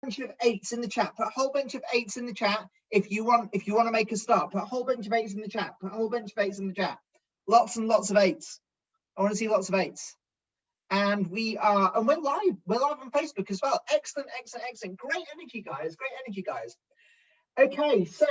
bunch of 8s in the chat. Put a whole bunch of 8s in the chat if you want to make a start. Put a whole bunch of 8s in the chat. Put a whole bunch of 8s in the chat. Lots and lots of 8s. I want to see lots of 8s. And we're live. We're live on Facebook as well. Excellent, excellent, excellent. Great energy, guys. Great energy, guys. Okay, so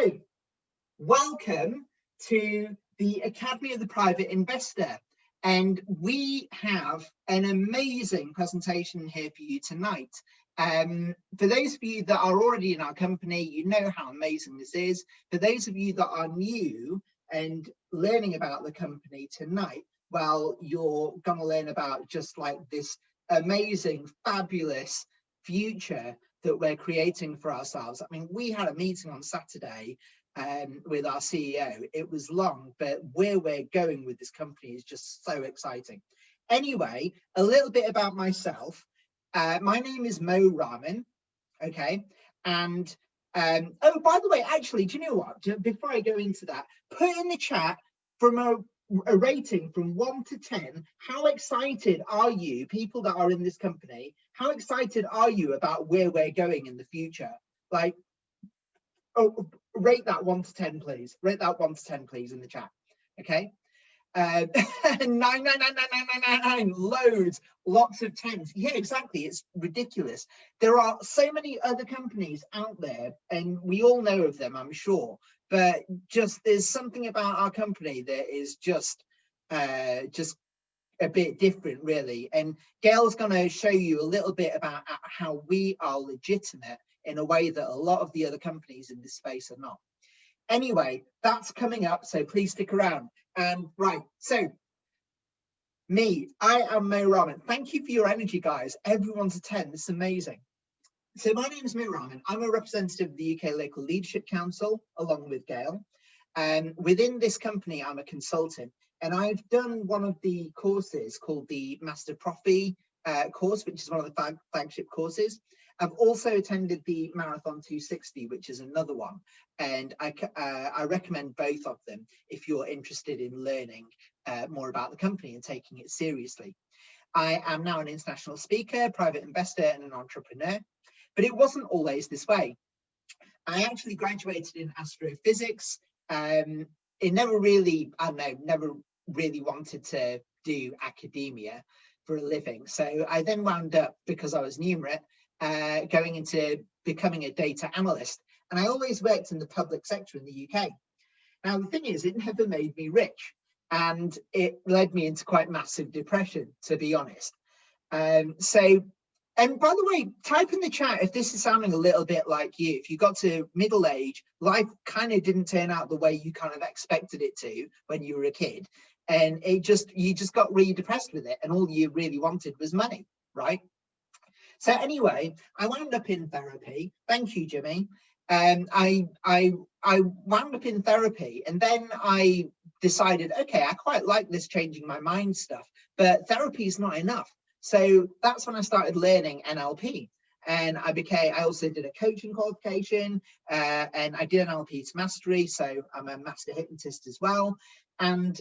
welcome to the Academy of the Private Investor. And we have an amazing presentation here for you tonight. For those of you that are already in our company, you know how amazing this is. For those of you that are new and learning about the company tonight, well, you're going to learn about just like this amazing, fabulous future that we're creating for ourselves. I mean, we had a meeting on Saturday with our CEO. It was long, but where we're going with this company is just so exciting. Anyway, a little bit about myself. My name is Mo Rahman, okay? And, oh, by the way, actually, do you know what? Before I go into that, put in the chat from a rating from 1 to 10, how excited are you, people that are in this company, how excited are you about where we're going in the future? Like, oh, rate that 1 to 10, please. Rate that 1 to 10, please, in the chat, okay? 9, loads, lots of 10s. Yeah, exactly. It's ridiculous. There are so many other companies out there, and we all know of them, I'm sure. But just there's something about our company that is just a bit different, really. And Gail's going to show you a little bit about how we are legitimate in a way that a lot of the other companies in this space are not. Anyway, that's coming up, so please stick around. Right, so me, I am Mo Rahman. Thank you for your energy, guys. Everyone's a 10. This is amazing. So my name is Mo Rahman. I'm a representative of the UK Local Leadership Council, along with Gail. And within this company, I'm a consultant. And I've done one of the courses called the Master Profi course, which is one of the flagship courses. I've also attended the Marathon 260, which is another one. And I recommend both of them if you're interested in learning more about the company and taking it seriously. I am now an international speaker, private investor, and an entrepreneur. But it wasn't always this way. I actually graduated in astrophysics. It never really, never really wanted to do academia for a living. So I then wound up, because I was numerate, going into becoming a data analyst. And I always worked in the public sector in the UK. Now, the thing is, it never made me rich. And it led me into quite massive depression, to be honest. And by the way, type in the chat if this is sounding a little bit like you. If you got to middle age, life kind of didn't turn out the way you kind of expected it to when you were a kid. And you just got really depressed with it. And all you really wanted was money, right? So anyway, I wound up in therapy. Thank you, Jimmy. I wound up in therapy, and then I decided, okay, I quite like this changing my mind stuff, but therapy is not enough. So that's when I started learning NLP, and I also did a coaching qualification, and I did NLP to mastery. So I'm a master hypnotist as well. And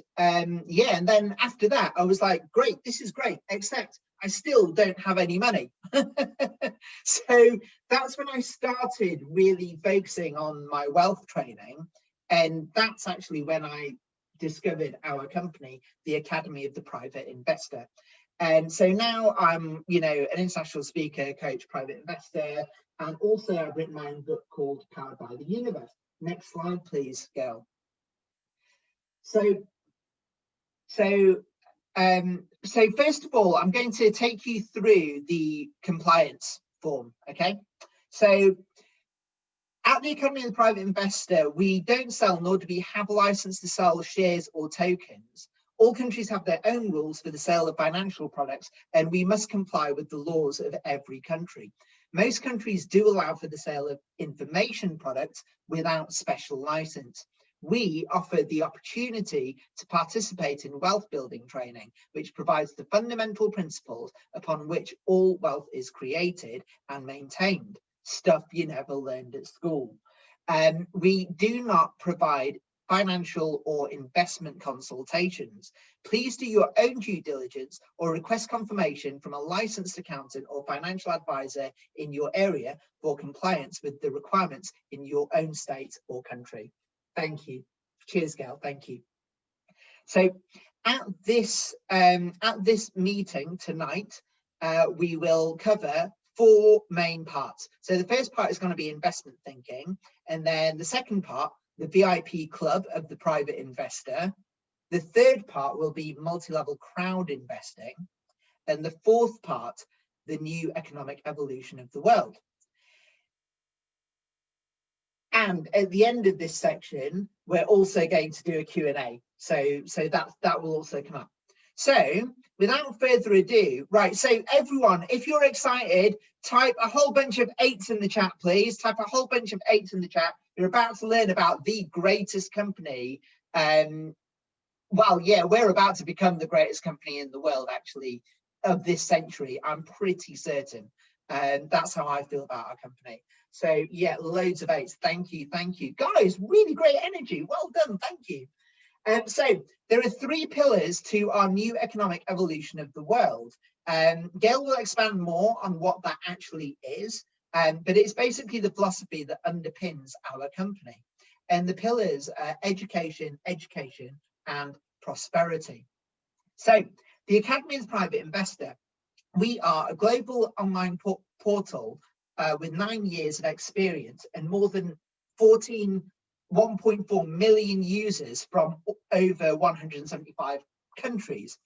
yeah, and then after that, I was like, great, this is great, except I still don't have any money. So that's when I started really focusing on my wealth training. And that's actually when I discovered our company, the Academy of the Private Investor. And so now I'm, you know, an international speaker, coach, private investor, and also I've written my own book called Powered by the Universe. Next slide, please, Gail. So first of all, I'm going to take you through the compliance form, okay? So at the Academy of the Private Investor, we don't sell, nor do we have a license to sell shares or tokens. All countries have their own rules for the sale of financial products, and we must comply with the laws of every country. Most countries do allow for the sale of information products without special license. We offer the opportunity to participate in wealth building training, which provides the fundamental principles upon which all wealth is created and maintained, stuff you never learned at school. We do not provide financial or investment consultations. Please do your own due diligence or request confirmation from a licensed accountant or financial advisor in your area for compliance with the requirements in your own state or country. Thank you. Cheers, Gail. Thank you. So at this meeting tonight, we will cover 4 main parts. So the first part is going to be investment thinking, and then the second part, the VIP club of the private investor. The third part will be multi-level crowd investing, and the fourth part, the new economic evolution of the world. And at the end of this section, we're also going to do a Q&A. So that will also come up. So without further ado, right, so everyone, if you're excited, type a whole bunch of 8s in the chat, please. Type a whole bunch of 8s in the chat. You're about to learn about the greatest company. Well, yeah, we're about to become the greatest company in the world, actually, of this century. I'm pretty certain. That's how I feel about our company. So yeah, loads of 8s. Thank you. Thank you. Guys, really great energy. Well done. Thank you. So there are 3 pillars to our new economic evolution of the world. Gail will expand more on what that actually is, but it's basically the philosophy that underpins our company. And the pillars are education, education, and prosperity. So the Academy of the Private Investor, we are a global online portal with 9 years of experience and more than 1.4 million users from over 175 countries.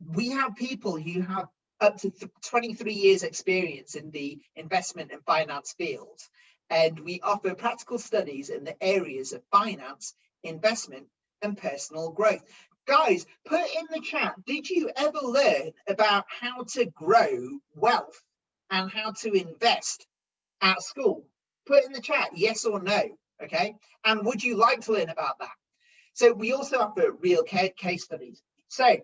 We have people who have up to 23 years experience in the investment and finance fields, and we offer practical studies in the areas of finance, investment, and personal growth. Guys, put in the chat, did you ever learn about how to grow wealth and how to invest at school? Put in the chat, yes or no, okay? And would you like to learn about that? So we also offer real case studies. So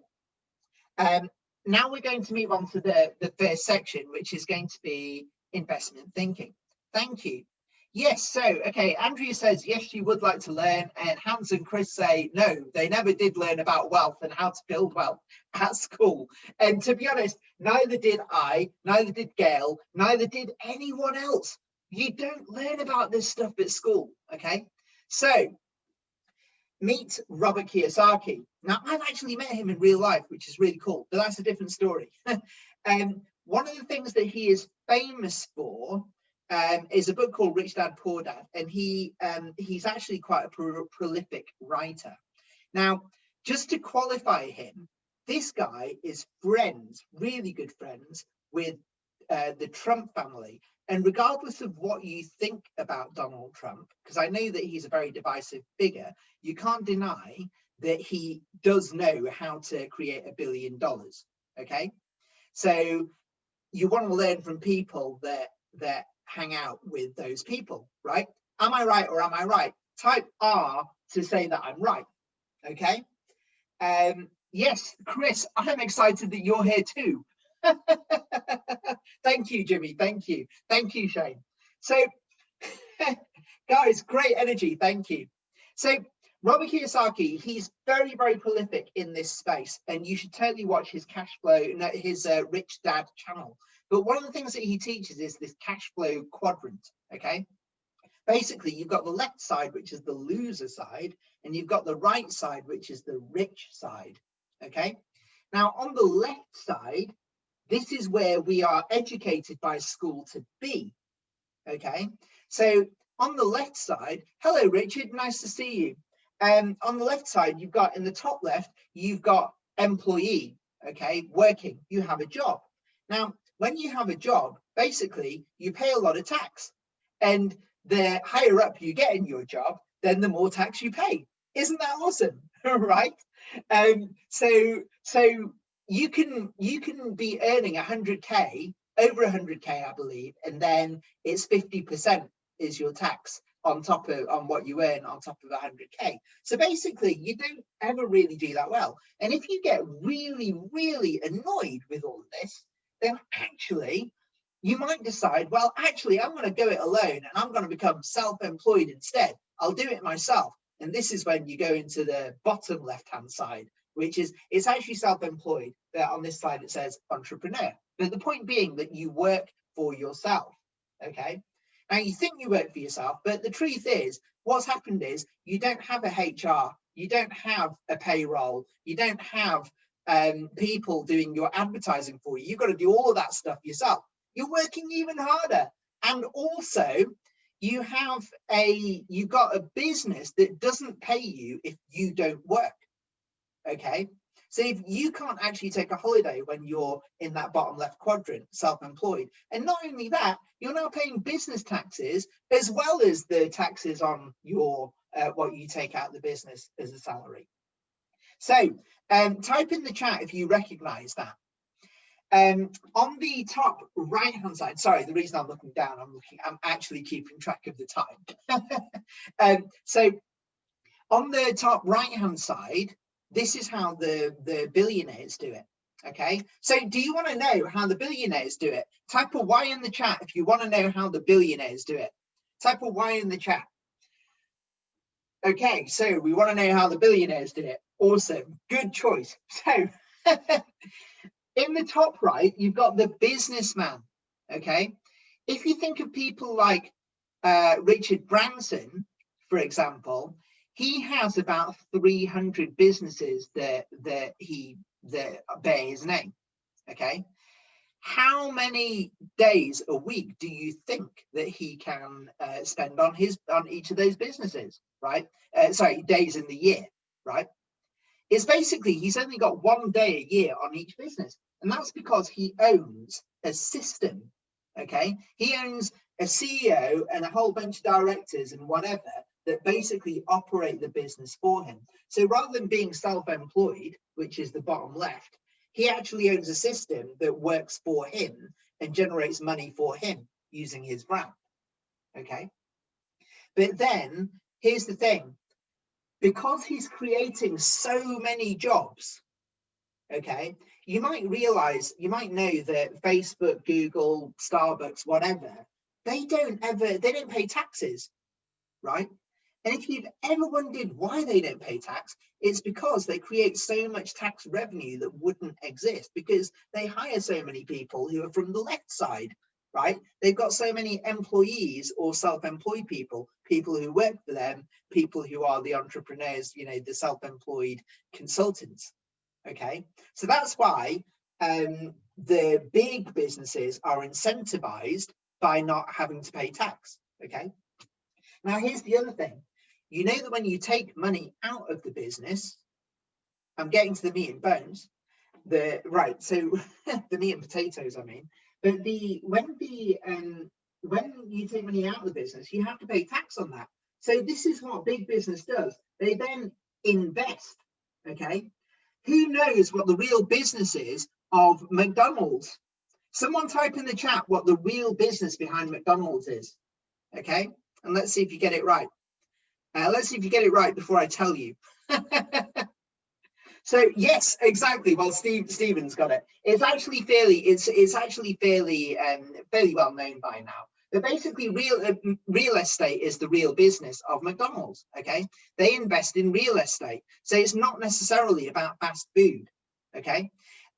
now we're going to move on to the first section, which is going to be investment thinking. Thank you. Yes, so, okay, Andrea says, yes, she would like to learn, and Hans and Chris say, no, they never did learn about wealth and how to build wealth at school. And to be honest, neither did I, neither did Gail, neither did anyone else. You don't learn about this stuff at school, okay? So, meet Robert Kiyosaki. Now, I've actually met him in real life, which is really cool, but that's a different story. One of the things that he is famous for is a book called Rich Dad, Poor Dad, and he's actually quite a prolific writer. Now, just to qualify him, this guy is friends, really good friends, with the Trump family. And regardless of what you think about Donald Trump, because I know that he's a very divisive figure, you can't deny that he does know how to create $1 billion, okay? So you want to learn from people that hang out with those people, right? Am I right or am I right? Type R to say that I'm right, okay? Yes, Chris, I'm excited that you're here too. Thank you, Jimmy. Thank you. Thank you, Shane. So, guys, great energy. Thank you. So, Robert Kiyosaki, he's very, very prolific in this space, and you should totally watch his cash flow, his Rich Dad channel. But one of the things that he teaches is this cash flow quadrant, okay? Basically, you've got the left side, which is the loser side, and you've got the right side, which is the rich side, okay? Now, on the left side, this is where we are educated by school to be, okay? So on the left side, hello, Richard, nice to see you. On the left side, you've got, in the top left, you've got employee, okay, working, you have a job. Now, when you have a job, basically, you pay a lot of tax. And the higher up you get in your job, then the more tax you pay. Isn't that awesome, right? So you can be earning 100K, over 100K, I believe, and then it's 50% is your tax on top of what you earn on top of 100K. So basically, you don't ever really do that well. And if you get really, really annoyed with all of this, then actually you might decide, well, actually, I'm going to go it alone and I'm going to become self-employed instead. I'll do it myself. And this is when you go into the bottom left-hand side, which is, it's actually self-employed. On this slide, it says entrepreneur. But the point being that you work for yourself, okay? Now, you think you work for yourself, but the truth is, what's happened is you don't have a HR, you don't have a payroll, you don't have people doing your advertising for you. You've got to do all of that stuff yourself. You're working even harder. And also, you've got a business that doesn't pay you if you don't work, okay? So if you can't actually take a holiday when you're in that bottom left quadrant, self-employed, and not only that, you're now paying business taxes as well as the taxes on your what you take out of the business as a salary. So type in the chat if you recognize that. On the top right hand side, sorry, the reason I'm looking down, I'm actually keeping track of the time. So on the top right hand side, this is how the billionaires do it. Okay, so do you want to know how the billionaires do it? Type a Y in the chat if you want to know how the billionaires do it. Type a Y in the chat. Okay, so we want to know how the billionaires do it. Awesome, good choice. So in the top right, you've got the businessman. Okay, if you think of people like Richard Branson, for example, he has about 300 businesses that bear his name. Okay, how many days a week do you think that he can spend on each of those businesses? Right? Sorry, days in the year. Right? It's basically he's only got 1 day a year on each business, and that's because he owns a system. Okay, he owns a CEO and a whole bunch of directors and whatever that basically operate the business for him. So rather than being self-employed, which is the bottom left, he actually owns a system that works for him and generates money for him using his brand. Okay, but then here's the thing, because he's creating so many jobs, okay, you might know that Facebook, Google, Starbucks, whatever, they don't pay taxes, right? And if you've ever wondered why they don't pay tax, it's because they create so much tax revenue that wouldn't exist, because they hire so many people who are from the left side, right? They've got so many employees or self-employed people who work for them, people who are the entrepreneurs, you know, the self-employed consultants, okay? So that's why the big businesses are incentivized by not having to pay tax, okay? Now, here's the other thing. You know that when you take money out of the business, I'm getting to the meat and bones, so the meat and potatoes, I mean, but when you take money out of the business, you have to pay tax on that. So this is what big business does. They then invest, okay? Who knows what the real business is of McDonald's? Someone type in the chat what the real business behind McDonald's is, okay? And let's see if you get it right. Let's see if you get it right before I tell you. So yes, exactly. Well, Stephen's got it. It's actually fairly well known by now. But basically, real estate is the real business of McDonald's. Okay, they invest in real estate, so it's not necessarily about fast food. Okay,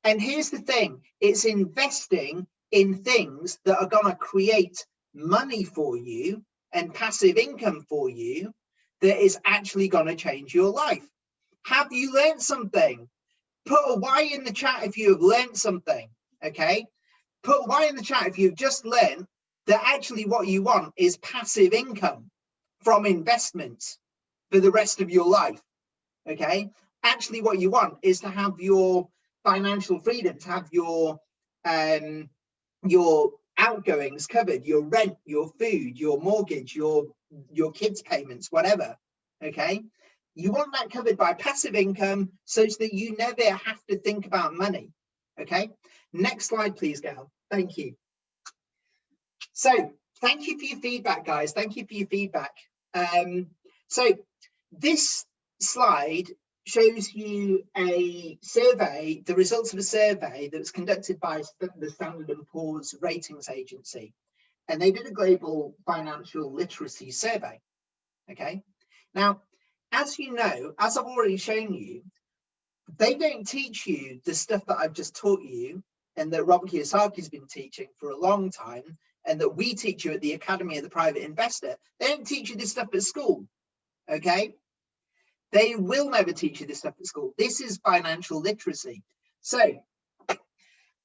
and here's the thing: it's investing in things that are going to create money for you and passive income for you that is actually going to change your life. Have you learned something? Put a Y in the chat if you have learned something, okay? Put a Y in the chat if you've just learned that actually what you want is passive income from investments for the rest of your life, okay? Actually, what you want is to have your financial freedom, to have your outgoings covered, your rent, your food, your mortgage, your kids' payments, whatever, okay? You want that covered by passive income such that you never have to think about money, okay? Next slide, please, Gail. Thank you. So thank you for your feedback, guys. Thank you for your feedback. So this slide shows you a survey, the results of a survey that was conducted by the Standard & Poor's ratings agency. And they did a global financial literacy survey. Okay. Now, as you know, as I've already shown you, they don't teach you the stuff that I've just taught you and that Robert Kiyosaki's been teaching for a long time and that we teach you at the Academy of the Private Investor. They don't teach you this stuff at school, okay? They will never teach you this stuff at school. This is financial literacy. So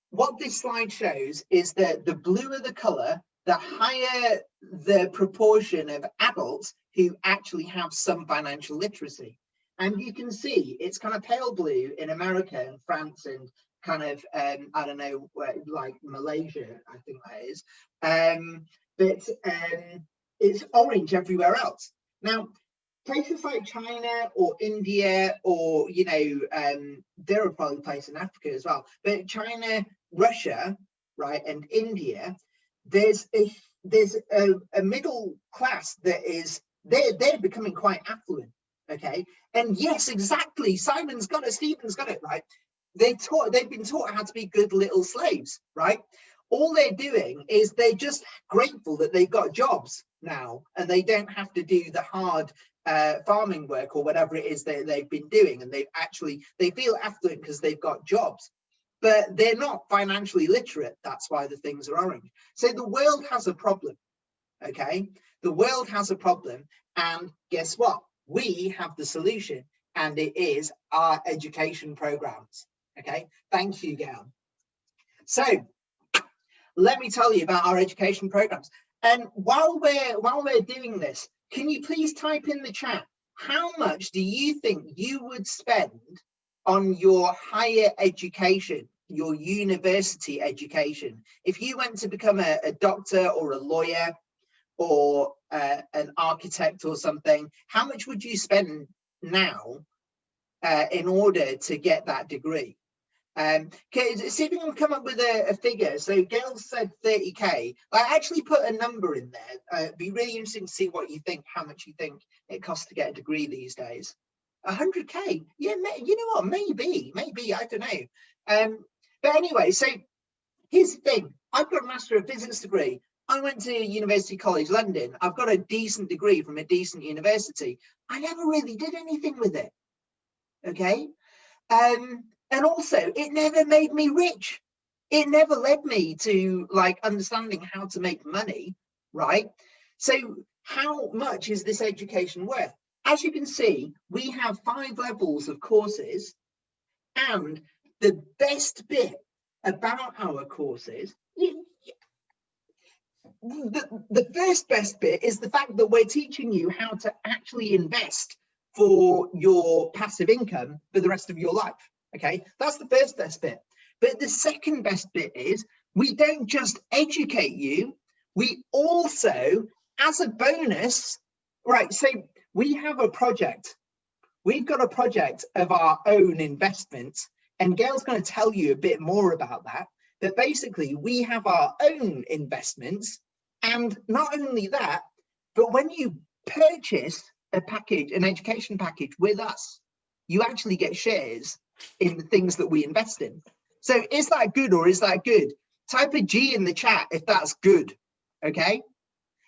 what this slide shows is that the bluer the color, the higher the proportion of adults who actually have some financial literacy. And you can see it's kind of pale blue in America and France and kind of, I don't know, like Malaysia, I think that is. But it's orange everywhere else. Now, places like China or India or, you know, there are probably places in Africa as well, but China, Russia, right, and India, there's a middle class that is, they're becoming quite affluent, okay? And yes, exactly, Simon's got it, Stephen's got it, right? They've been taught how to be good little slaves, right? All they're doing is they're just grateful that they've got jobs now and they don't have to do the hard farming work or whatever it is that they've been doing, and they feel affluent because they've got jobs, but they're not financially literate. That's why the things are orange. So the world has a problem, okay? The world has a problem, and guess what? We have the solution, and it is our education programs, okay? Thank you, Gail. So let me tell you about our education programs. And while we're doing this, can you please type in the chat, how much do you think you would spend on your higher education, your university education? If you went to become a doctor or a lawyer or an architect or something, how much would you spend now in order to get that degree? Okay, see if you can come up with a figure. So Gail said 30K. I actually put a number in there. It'd be really interesting to see what you think, how much you think it costs to get a degree these days. 100K. Yeah, you know what? Maybe, I don't know. But anyway, so here's the thing. I've got a Master of Physics degree. I went to University College London. I've got a decent degree from a decent university. I never really did anything with it. Okay. And also, it never made me rich. It never led me to like understanding how to make money, right? So how much is this education worth? As you can see, we have 5 levels of courses, and the best bit about our courses, the first best bit is the fact that we're teaching you how to actually invest for your passive income for the rest of your life. Okay, that's the first best bit. But the second best bit is we don't just educate you, we also, as a bonus, right, so we have a project. We've got a project of our own investments, and Gail's going to tell you a bit more about that. But basically, we have our own investments, and not only that, but when you purchase a package, an education package with us, you actually get shares in the things that we invest in. So is that good or is that good? Type a G in the chat if that's good, okay?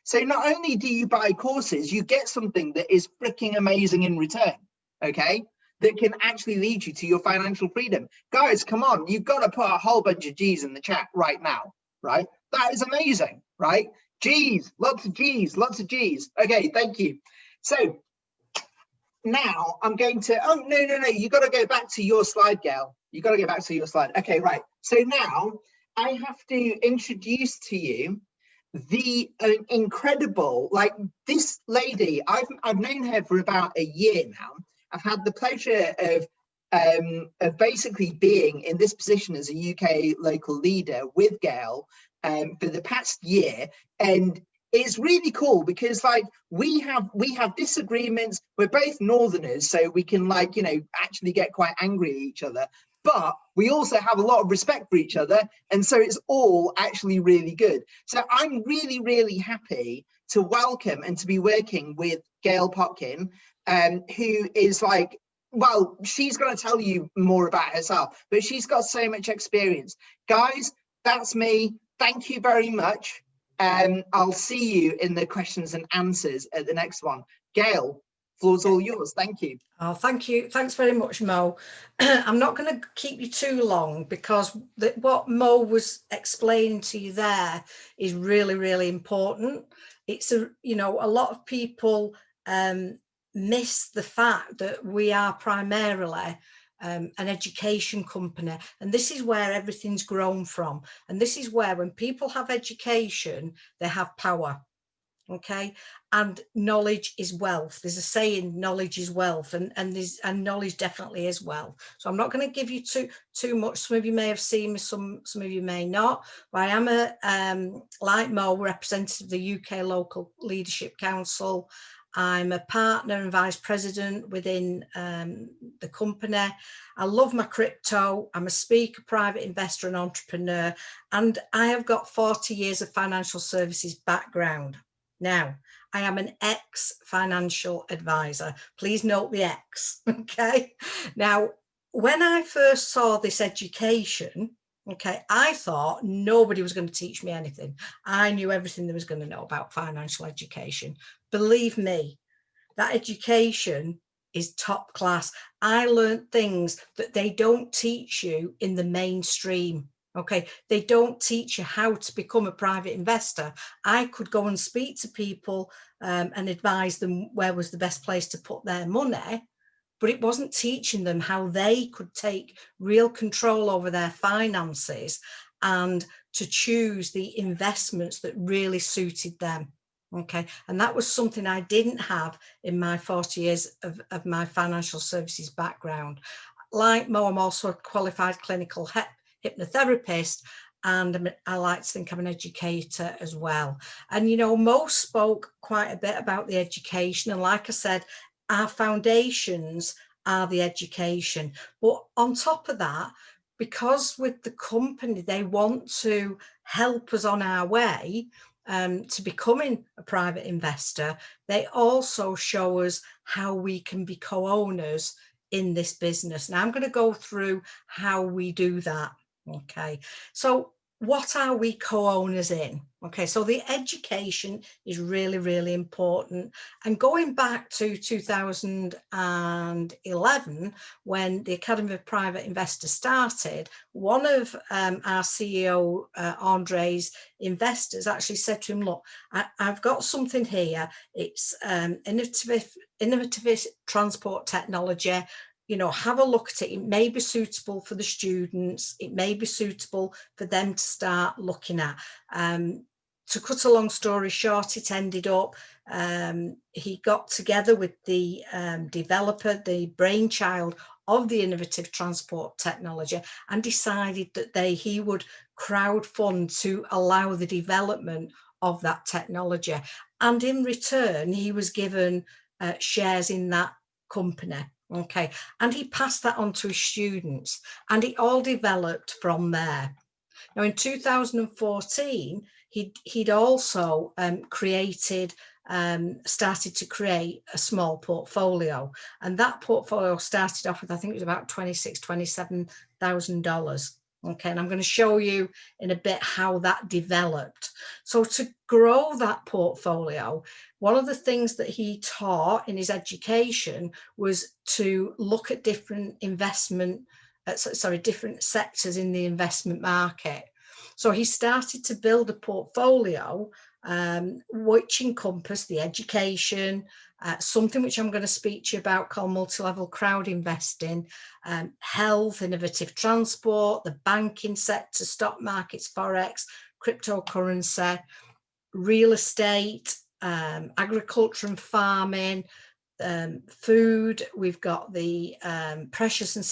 So not only do you buy courses, you get something that is freaking amazing in return, okay? That can actually lead you to your financial freedom. Guys, come on, you've got to put a whole bunch of G's in the chat right now, right? That is amazing, right? G's, lots of G's, lots of G's. Okay, thank you. So now I'm going to, oh, no, you got to go back to your slide, Gail. You got to go back to your slide. Okay, right. So now I have to introduce to you the incredible, like this lady, I've known her for about a year now. I've had the pleasure of basically being in this position as a UK local leader with Gail for the past year, and it's really cool because like we have disagreements. We're both northerners, so we can like, you know, actually get quite angry at each other, but we also have a lot of respect for each other, and so it's all actually really good. So I'm really, really happy to welcome and to be working with Gail Potkin, who is like, well, she's going to tell you more about herself, but she's got so much experience. Guys, that's me. Thank you very much. I'll see you in the questions and answers at the next one. Gail, floor's all yours. Thank you. Oh, thank you. Thanks very much, Mo. I'm not going to keep you too long, because what Mo was explaining to you there is really, really important. It's a lot of people miss the fact that we are primarily an education company, and this is where everything's grown from. And this is where, when people have education, they have power. Okay, and knowledge is wealth. There's a saying, knowledge is wealth, and knowledge definitely is wealth. So I'm not going to give you too much. Some of you may have seen me, some of you may not, but I am a like Mo, representative of the UK Local Leadership Council. I'm a partner and vice president within the company. I love my crypto. I'm a speaker, private investor and entrepreneur, and I have got 40 years of financial services background. Now, I am an ex-financial advisor. Please note the ex, okay? Now, when I first saw this education, okay, I thought nobody was going to teach me anything. I knew everything there was going to know about financial education. Believe me, that education is top class. I learned things that they don't teach you in the mainstream. Okay, they don't teach you how to become a private investor. I could go and speak to people and advise them where was the best place to put their money, but it wasn't teaching them how they could take real control over their finances and to choose the investments that really suited them. Okay, and that was something I didn't have in my 40 years of my financial services background. Like Mo, I'm also a qualified clinical hypnotherapist, and I like to think I'm an educator as well. And Mo spoke quite a bit about the education, and like I said, our foundations are the education. But on top of that, because with the company, they want to help us on our way to becoming a private investor, they also show us how we can be co-owners in this business. Now I'm going to go through how we do that. Okay, so what are we co-owners in? Okay, so the education is really, really important. And going back to 2011, when the Academy of Private Investors started, one of our CEO, Andre's investors, actually said to him, look, I've got something here. It's innovative transport technology. Have a look at it. It may be suitable for the students. It may be suitable for them to start looking at. To cut a long story short, it ended up, he got together with the developer, the brainchild of the innovative transport technology, and decided that he would crowdfund to allow the development of that technology. And in return, he was given shares in that company. Okay, and he passed that on to his students, and it all developed from there. Now, in 2014, he'd also started to create a small portfolio, and that portfolio started off with, I think it was about $27,000. Okay, and I'm going to show you in a bit how that developed. So to grow that portfolio, one of the things that he taught in his education was to look at different different sectors in the investment market. So he started to build a portfolio which encompassed the education, something which I'm going to speak to you about called multi-level crowd investing, health, innovative transport, the banking sector, stock markets, forex, cryptocurrency, real estate, agriculture and farming, food. We've got the precious and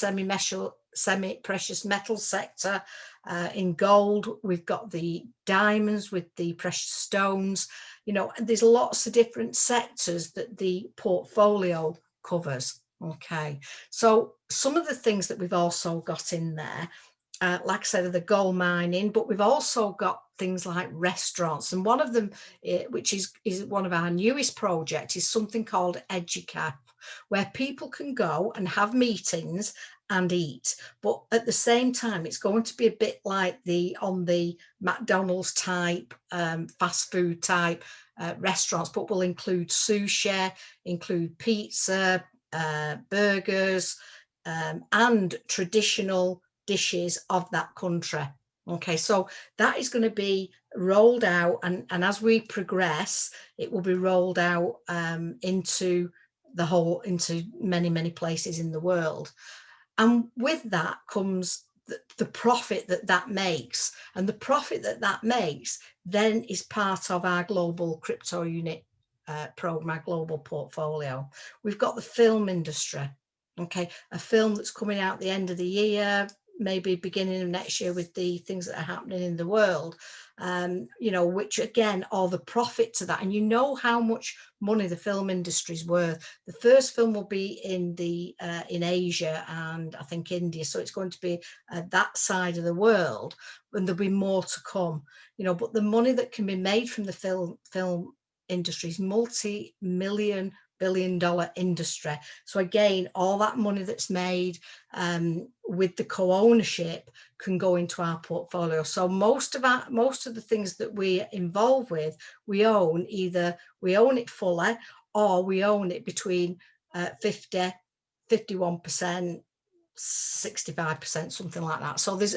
semi-precious metal sector. In gold, we've got the diamonds with the precious stones. There's lots of different sectors that the portfolio covers. Okay, so some of the things that we've also got in there, like I said, are the gold mining, but we've also got things like restaurants, and one of them, which is one of our newest projects, is something called EduCap, where people can go and have meetings and eat. But at the same time, it's going to be a bit like on the McDonald's type, fast food type restaurants, but will include sushi, include pizza, burgers, and traditional dishes of that country. Okay, so that is going to be rolled out, and as we progress, it will be rolled out into many places in the world. And with that comes the profit that makes, and the profit that makes then is part of our global crypto unit program, our global portfolio. We've got the film industry. Okay, a film that's coming out the end of the year, maybe beginning of next year, with the things that are happening in the world, you know, which again are the profit to that. And you know how much money the film industry is worth. The first film will be in Asia and I think India, so it's going to be that side of the world, and there'll be more to come, you know. But the money that can be made from the film industry is multi-million billion-dollar industry. So again, all that money that's made with the co-ownership can go into our portfolio. So most of the things that we're involved with, we own it fully, or we own it between 50, 51%, 65%, something like that. So there's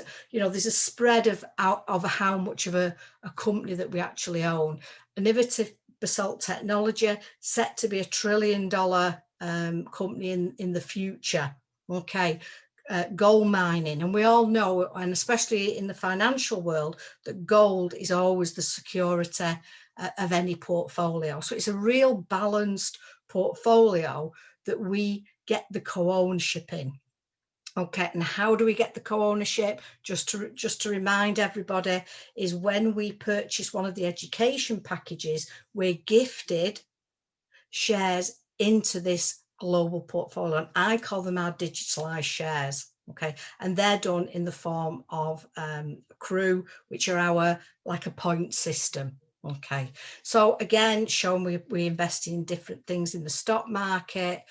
a spread of how much of a company that we actually own. Innovative Basalt Technology, set to be $1 trillion company in the future. Okay, gold mining, and we all know, and especially in the financial world, that gold is always the security of any portfolio. So it's a real balanced portfolio that we get the co-ownership in. Okay, and how do we get the co-ownership? Just to remind everybody, is when we purchase one of the education packages, we're gifted shares into this global portfolio, and I call them our digitalized shares. Okay, and they're done in the form of CREW, which are our like a point system. Okay, so again, showing we invest in different things in the stock market.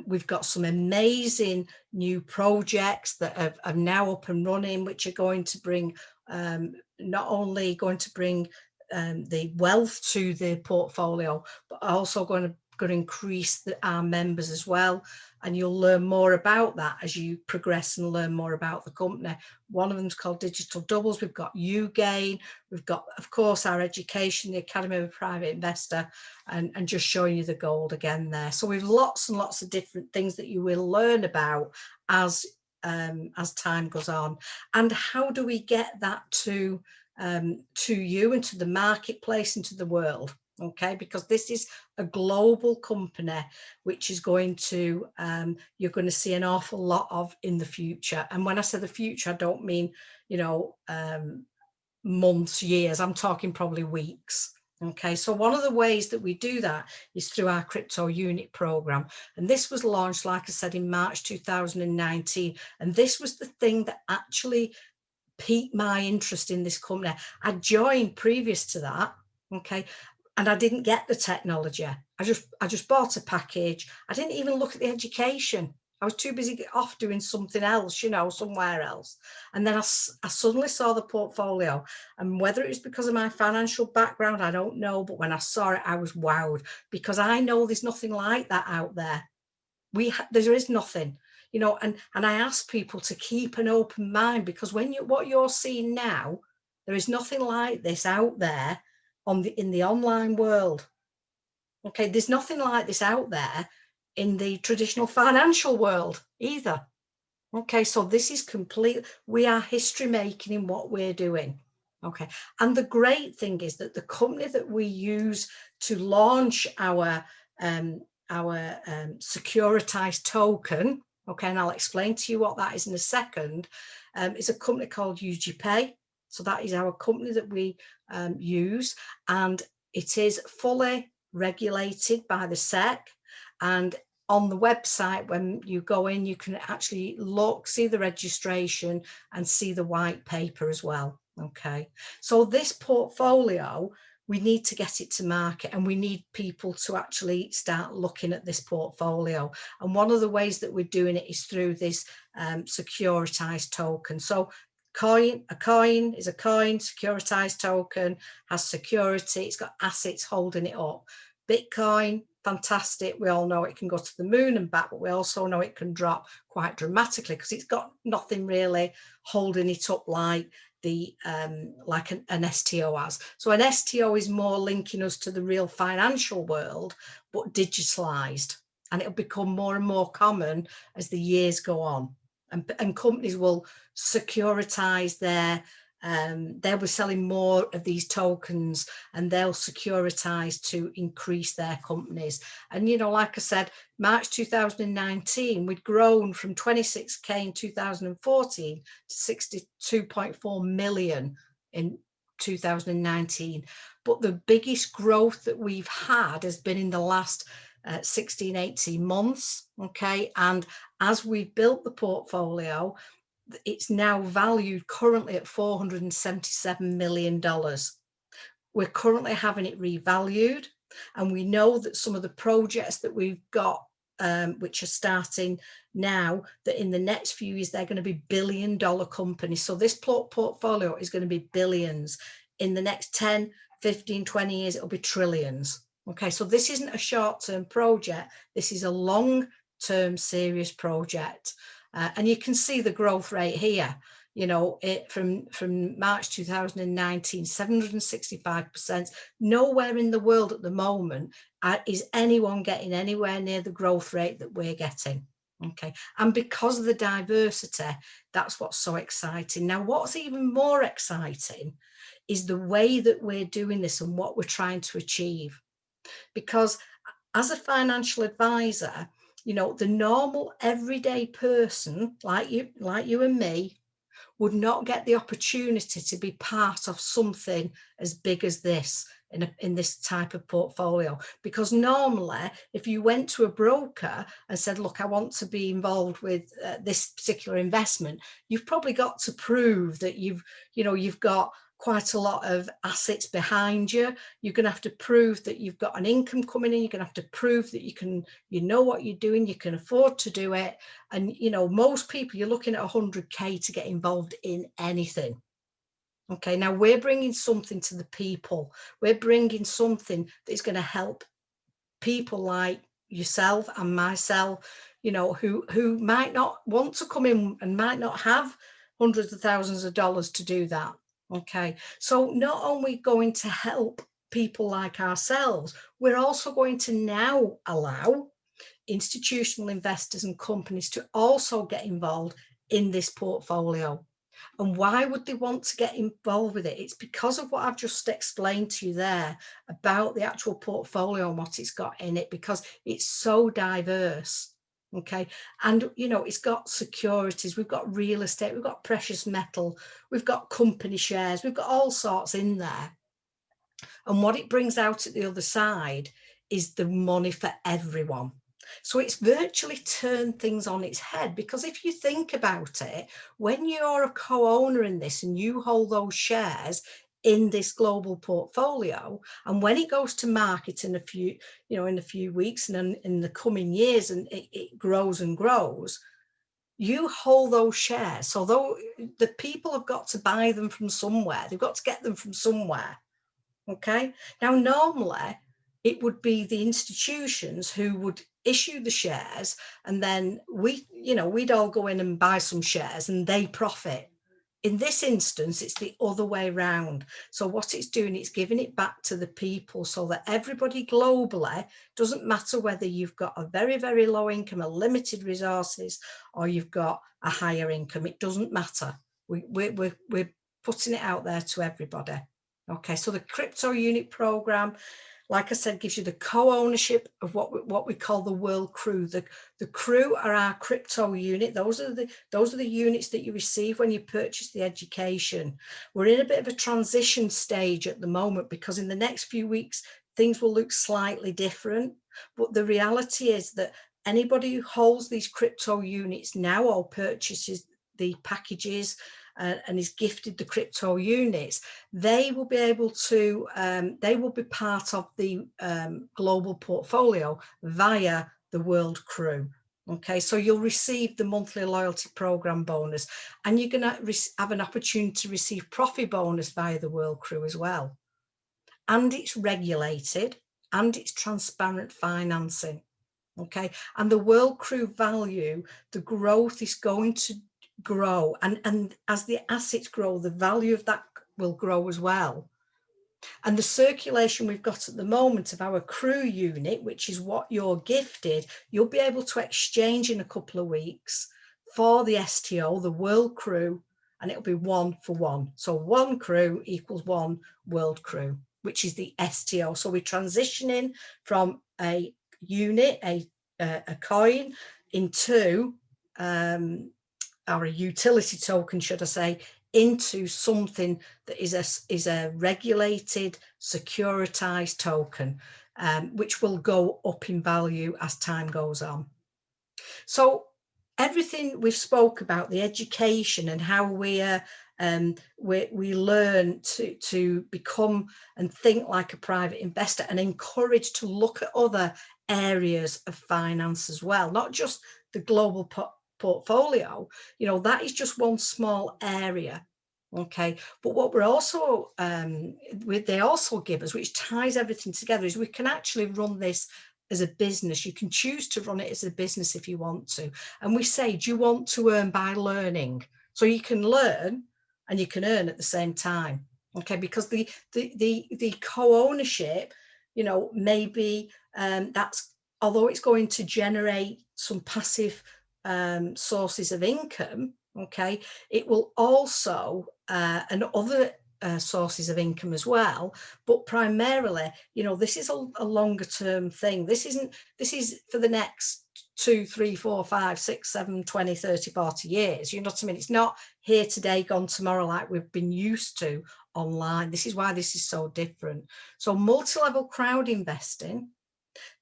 We've got some amazing new projects that are now up and running, which are going to bring not only going to bring the wealth to the portfolio, but also going to increase our members as well. And you'll learn more about that as you progress and learn more about the company. One of them is called Digital Doubles. We've got UGain. We've got, of course, our education, the Academy of a Private Investor, and just showing you the gold again there. So we've lots and lots of different things that you will learn about as time goes on. And how do we get that to you and to the marketplace and to the world? Okay, because this is a global company, which is going to, you're going to see an awful lot of in the future. And when I say the future, I don't mean, months, years, I'm talking probably weeks. Okay, so one of the ways that we do that is through our crypto unit program. And this was launched, like I said, in March 2019. And this was the thing that actually piqued my interest in this company. I joined previous to that. Okay, and I didn't get the technology. I just bought a package. I didn't even look at the education. I was too busy off doing something else, somewhere else. And then I suddenly saw the portfolio. And whether it was because of my financial background, I don't know. But when I saw it, I was wowed, because I know there's nothing like that out there. There is nothing, and I ask people to keep an open mind, because what you're seeing now, there is nothing like this out there in the online world. Okay, there's nothing like this out there in the traditional financial world either. Okay, so this is we are history making in what we're doing. Okay, and the great thing is that the company that we use to launch our securitized token, okay, and I'll explain to you what that is in a second, is a company called UGPay. So that is our company that we use, and it is fully regulated by the SEC. And on the website, when you go in, you can actually see the registration and see the white paper as well. Okay, so this portfolio, we need to get it to market, and we need people to actually start looking at this portfolio. And one of the ways that we're doing it is through this securitized token. So a coin is a coin, securitized token, has security, it's got assets holding it up. Bitcoin, fantastic, we all know it can go to the moon and back, but we also know it can drop quite dramatically because it's got nothing really holding it up like the like an STO has. So an STO is more linking us to the real financial world, but digitalized, and it'll become more and more common as the years go on, and companies will securitize their they'll be selling more of these tokens, and they'll securitize to increase their companies. And, you know, like I said, March 2019, we'd grown from 26k in 2014 to 62.4 million in 2019. But the biggest growth that we've had has been in the last 16, 18 months. Okay. And as we've built the portfolio, it's now valued currently at $477 million. We're currently having it revalued, and we know that some of the projects that we've got, which are starting now, that in the next few years, they're going to be billion-dollar companies. So this portfolio is going to be billions. In the next 10, 15, 20 years, it'll be trillions. Okay, so this isn't a short-term project. This is a long-term serious project. And you can see the growth rate here, you know, it from March 2019, 765%. Nowhere in the world at the moment is anyone getting anywhere near the growth rate that we're getting. Okay, and because of the diversity, that's what's so exciting. Now, what's even more exciting is the way that we're doing this and what we're trying to achieve. Because as a financial advisor, you know, the normal everyday person like you and me would not get the opportunity to be part of something as big as this in this type of portfolio. Because normally, if you went to a broker and said, look, I want to be involved with this particular investment, you've probably got to prove that you've got quite a lot of assets behind you. You're going to have to prove that you've got an income coming in. You're going to have to prove that you know what you're doing, you can afford to do it. And, you know, most people, you're looking at 100k to get involved in anything. Okay, now we're bringing something to the people. We're bringing something that's going to help people like yourself and myself, you know, who might not want to come in and might not have hundreds of thousands of dollars to do that. Okay, so not only going to help people like ourselves, we're also going to now allow institutional investors and companies to also get involved in this portfolio. And why would they want to get involved with it? It's because of what I've just explained to you there about the actual portfolio and what it's got in it, because it's so diverse. Okay, and you know, it's got securities, we've got real estate, we've got precious metal, we've got company shares, we've got all sorts in there. And what it brings out at the other side is the money for everyone. So it's virtually turned things on its head, because if you think about it, when you're a co-owner in this and you hold those shares in this global portfolio, and when it goes to market in a few weeks and in the coming years, and it grows and grows, you hold those shares. So though the people have got to buy them from somewhere, they've got to get them from somewhere. Okay, now normally it would be the institutions who would issue the shares, and then we'd all go in and buy some shares and they profit. In this instance, it's the other way around. So what it's doing, it's giving it back to the people, so that everybody globally, doesn't matter whether you've got a very, very low income, a limited resources, or you've got a higher income, it doesn't matter. We're putting it out there to everybody. Okay, so the Cryptounit program, like I said, gives you the co-ownership of what we call the World Crew. The Crew are our crypto unit. Those are the units that you receive when you purchase the education. We're in a bit of a transition stage at the moment, because in the next few weeks things will look slightly different. But the reality is that anybody who holds these crypto units now or purchases the packages and is gifted the crypto units, they will be able to, they will be part of the global portfolio via the World Crew. Okay, so you'll receive the monthly loyalty program bonus, and you're going to have an opportunity to receive profit bonus via the World Crew as well. And it's regulated, and it's transparent financing. Okay, and the World Crew value, the growth is going to grow, and as the assets grow, the value of that will grow as well. And the circulation we've got at the moment of our crew unit, which is what you're gifted, you'll be able to exchange in a couple of weeks for the STO, the World Crew, and it'll be 1 for 1. So 1 crew equals 1 World Crew, which is the STO. So we're transitioning from a unit, a coin, into our utility token, should I say, into something that is a regulated, securitized token, which will go up in value as time goes on. So everything we've spoke about, the education and how we learn to become and think like a private investor, and encourage to look at other areas of finance as well, not just the global portfolio. You know, that is just one small area. Okay, but what we're also they also give us, which ties everything together, is we can actually run this as a business. You can choose to run it as a business if you want to. And we say, do you want to earn by learning? So you can learn and you can earn at the same time. Okay, because the co-ownership, you know, maybe that's, although it's going to generate some passive sources of income, okay, it will also and other sources of income as well, but primarily, you know, this is a longer term thing. This is for the next 2, 3, 4, 5, 6, 7, 20, 30, 40 years. You know what I mean? It's not here today, gone tomorrow, like we've been used to online. This is why this is so different. So multi-level crowd investing,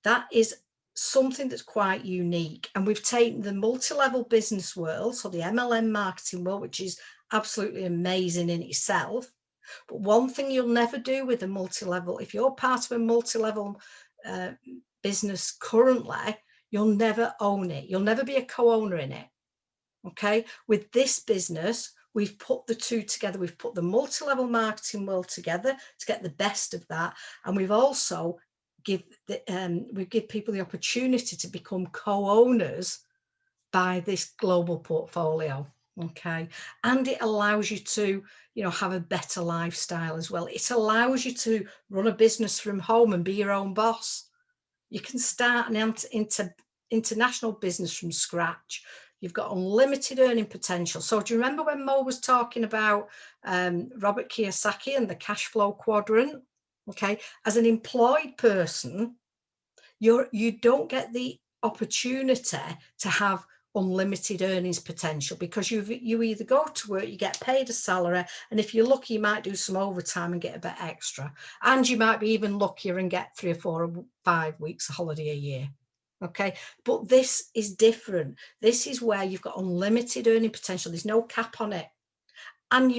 that is something that's quite unique. And we've taken the multi-level business world, so the MLM marketing world, which is absolutely amazing in itself. But one thing you'll never do with a multi-level, if you're part of a multi-level business currently, you'll never own it. You'll never be a co-owner in it. Okay. With this business, we've put the two together. We've put the multi-level marketing world together to get the best of that. And we've also we give people the opportunity to become co-owners by this global portfolio. Okay, and it allows you to, you know, have a better lifestyle as well. It allows you to run a business from home and be your own boss. You can start an international business from scratch. You've got unlimited earning potential. So do you remember when Mo was talking about Robert Kiyosaki and the cash flow quadrant? Okay, as an employed person, you don't get the opportunity to have unlimited earnings potential, because you either go to work, you get paid a salary, and if you're lucky, you might do some overtime and get a bit extra, and you might be even luckier and get 3 or 4 or 5 weeks of holiday a year. Okay, but this is different. This is where you've got unlimited earning potential. There's no cap on it. And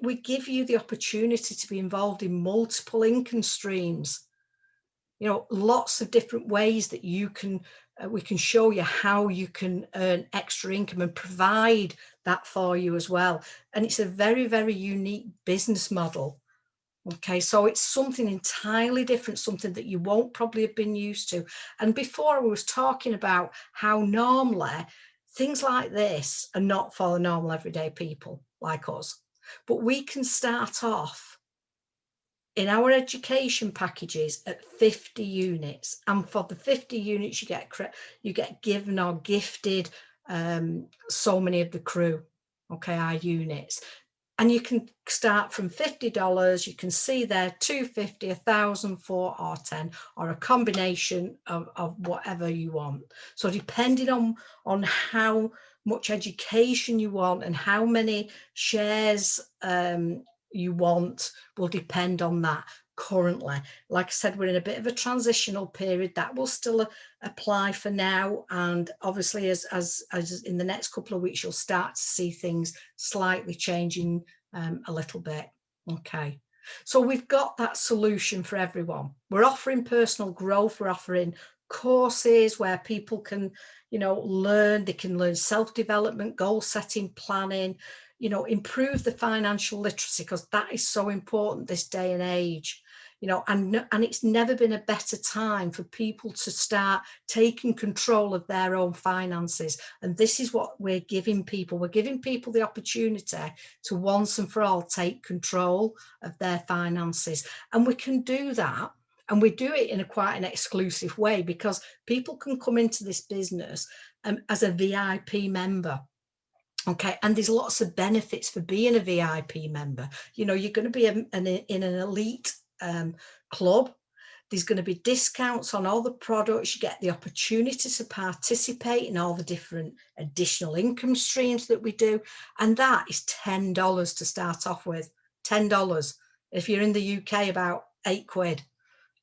we give you the opportunity to be involved in multiple income streams. You know, lots of different ways that you can, we can show you how you can earn extra income and provide that for you as well. And it's a very, very unique business model. Okay, so it's something entirely different, something that you won't probably have been used to. And before I was talking about how normally things like this are not for the normal everyday people like us, but we can start off in our education packages at 50 units, and for the 50 units you get given or gifted so many of the crew, okay, our units. And you can start from $50. You can see there $250, 1,000, 4 or 10, or a combination of whatever you want. So depending on how much education you want and how many shares you want will depend on that. currently. Like I said, we're in a bit of a transitional period that will still apply for now, and obviously as in the next couple of weeks you'll start to see things slightly changing a little bit. Okay, so we've got that solution for everyone. We're offering personal growth, we're offering courses where people can, you know, learn. They can learn self-development, goal setting, planning, you know, improve the financial literacy, because that is so important this day and age, you know, and it's never been a better time for people to start taking control of their own finances. And this is what we're giving people. We're giving people the opportunity to once and for all take control of their finances. And we can do that. And we do it in quite an exclusive way, because people can come into this business as a VIP member. Okay, and there's lots of benefits for being a VIP member. You know, you're going to be in an elite club. There's going to be discounts on all the products. You get the opportunity to participate in all the different additional income streams that we do. And that is $10 to start off with. $10. If you're in the UK, about £8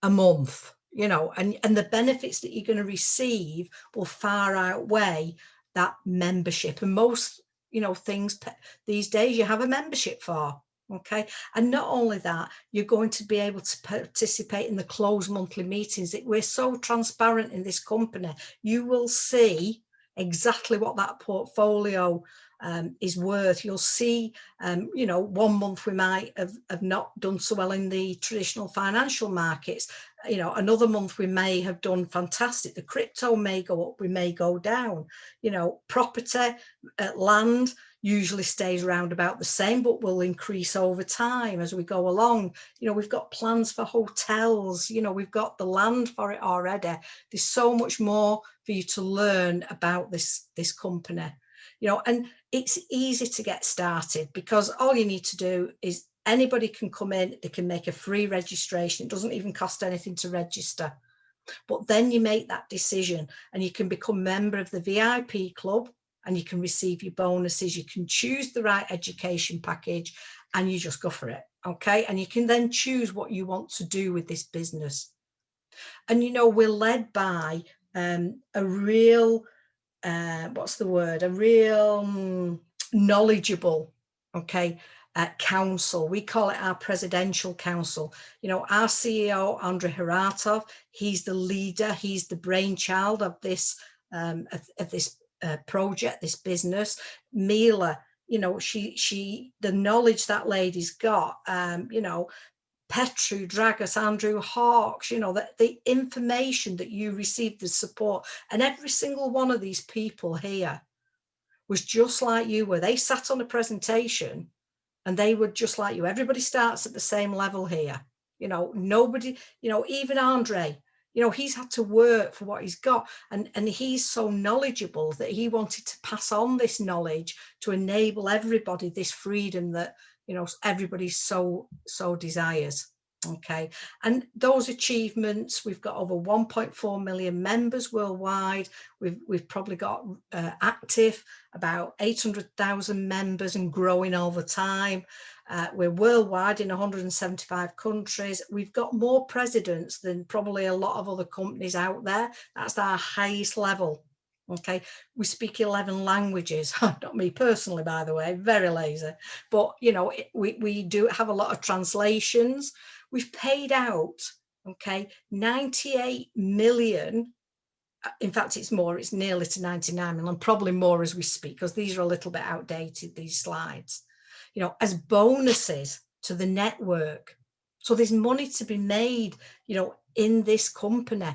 a month, you know, and the benefits that you're going to receive will far outweigh that membership. And most, you know, things these days you have a membership for. Okay, and not only that, you're going to be able to participate in the closed monthly meetings. We're so transparent in this company. You will see exactly what that portfolio is worth. You'll see, you know, 1 month we might have not done so well in the traditional financial markets. You know, another month we may have done fantastic. The crypto may go up, we may go down. You know, property, land usually stays around about the same, but will increase over time as we go along. You know, we've got plans for hotels, you know, we've got the land for it already. There's so much more for you to learn about this company, you know, and it's easy to get started, because all you need to do is anybody can come in, they can make a free registration. It doesn't even cost anything to register. But then you make that decision and you can become a member of the VIP club, and you can receive your bonuses. You can choose the right education package and you just go for it. Okay. And you can then choose what you want to do with this business. And, you know, we're led by a real, what's the word? A real knowledgeable, okay, council. We call it our presidential council. You know, our CEO, Andrei Haratov, he's the leader, he's the brainchild of this project, this business. Mila, you know, she the knowledge that lady's got, you know, Petru, Dragos, Andrew Hawks, you know, that the information that you received, the support, and every single one of these people here was just like you were. They sat on a presentation and they were just like you. Everybody starts at the same level here. You know, nobody, you know, even Andre, you know, he's had to work for what he's got, and he's so knowledgeable that he wanted to pass on this knowledge to enable everybody this freedom that, you know, everybody so desires. Okay, and those achievements, we've got over 1.4 million members worldwide. We've probably got active about 800,000 members and growing all the time. We're worldwide in 175 countries. We've got more presidents than probably a lot of other companies out there. That's our highest level. Okay, we speak 11 languages. Not me personally, by the way, very lazy, but you know, we do have a lot of translations. We've paid out, okay, 98 million. In fact, it's more, it's nearly to 99 million, probably more as we speak, because these are a little bit outdated, these slides, you know, as bonuses to the network. So there's money to be made, you know, in this company.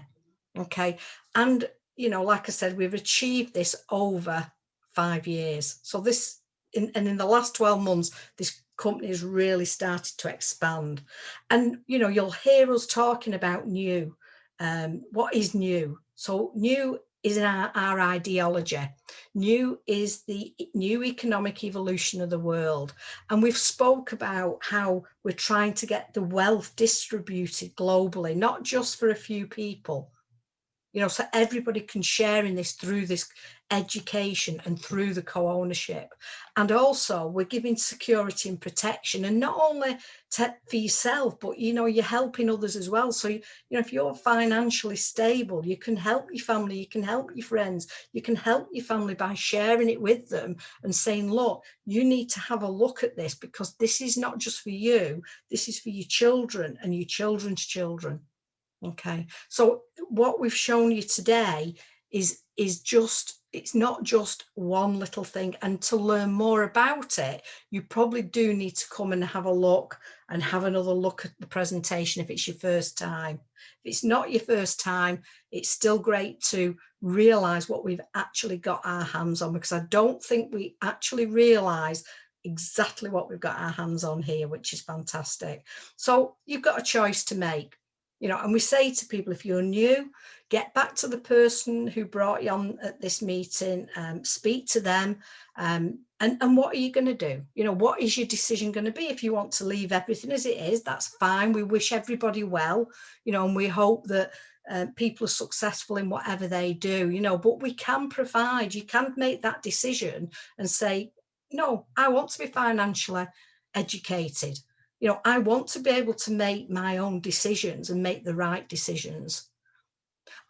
Okay. And, you know, like I said, we've achieved this over 5 years. So this, in the last 12 months, this company has really started to expand. And, you know, you'll hear us talking about NEEW. What is NEEW? So NEEW is our ideology. NEEW is the new economic evolution of the world. And we've spoke about how we're trying to get the wealth distributed globally, not just for a few people. you know, so everybody can share in this through this education and through the co-ownership. And also we're giving security and protection, and not only for yourself, but you know, you're helping others as well. So you know, if you're financially stable, you can help your family, you can help your friends, you can help your family by sharing it with them and saying, look, you need to have a look at this, because this is not just for you, this is for your children and your children's children. Okay, so what we've shown you today is just, it's not just one little thing. And to learn more about it, you probably do need to come and have a look and have another look at the presentation if it's your first time. If it's not your first time, it's still great to realize what we've actually got our hands on, because I don't think we actually realize exactly what we've got our hands on here, which is fantastic. So you've got a choice to make. You know, and we say to people, if you're new, get back to the person who brought you on at this meeting, speak to them, and what are you going to do? You know, what is your decision going to be? If you want to leave everything as it is, that's fine. We wish everybody well, you know, and we hope that people are successful in whatever they do, you know, but we can provide, you can make that decision and say, no, I want to be financially educated. You know, I want to be able to make my own decisions and make the right decisions.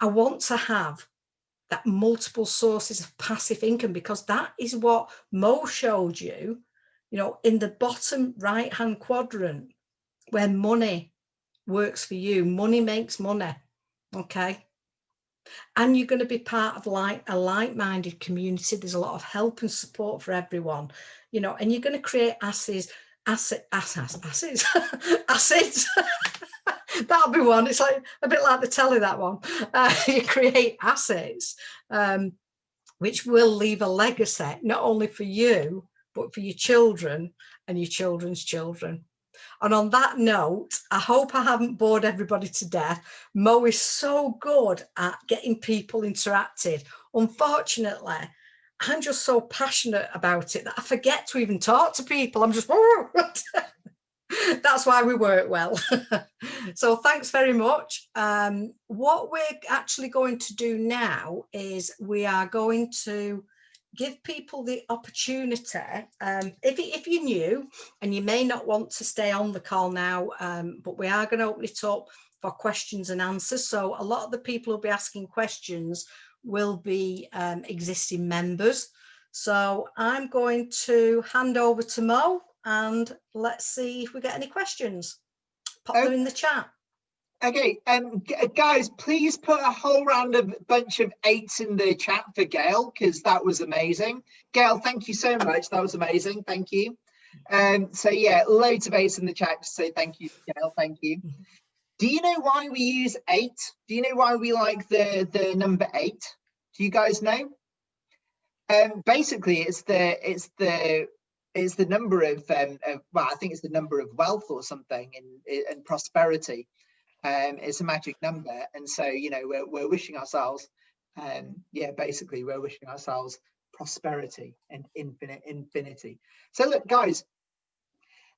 I want to have that multiple sources of passive income, because that is what Mo showed you, you know, in the bottom right hand quadrant, where money works for you. Money makes money. Okay. And you're going to be part of a like-minded community. There's a lot of help and support for everyone, you know, and you're going to create assets. That'll be one. It's like a bit like the telly, that one. You create assets which will leave a legacy, not only for you, but for your children and your children's children. And on that note, I hope I haven't bored everybody to death. Mo is so good at getting people interacted. Unfortunately, I'm just so passionate about it that I forget to even talk to people. I'm just, that's why we work well. So thanks very much. What we're actually going to do now is we are going to give people the opportunity, if you're new and you may not want to stay on the call now, but we are going to open it up for questions and answers. So a lot of the people who'll be asking questions will be existing members. So I'm going to hand over to Mo, and let's see if we get any questions. Pop them in the chat. Okay, guys, please put a whole bunch of 8s in the chat for Gail, because that was amazing. Gail, thank you so much. That was amazing. Thank you. So yeah, loads of 8s in the chat to say thank you, Gail. Thank you. Do you know why we use 8? Do you know why we like the number 8? Do you guys know? Basically, it's the number of well, I think it's the number of wealth or something, and prosperity. It's a magic number, and so, you know, we're wishing ourselves, yeah, basically we're wishing ourselves prosperity and infinity. So look, guys,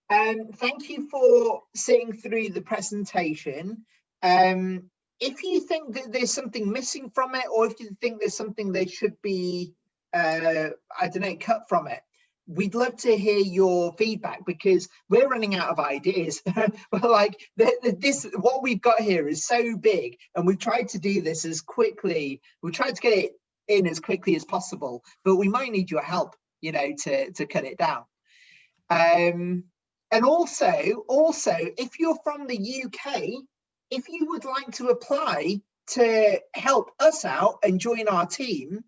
thank you for seeing through the presentation. If you think that there's something missing from it, or if you think there's something that should be I don't know, cut from it, we'd love to hear your feedback, because we're running out of ideas. We're like, what we've got here is so big, and we've tried to do this as quickly, we tried to get it in as quickly as possible, but we might need your help, you know, to cut it down. And also, if you're from the UK, if you would like to apply to help us out and join our team,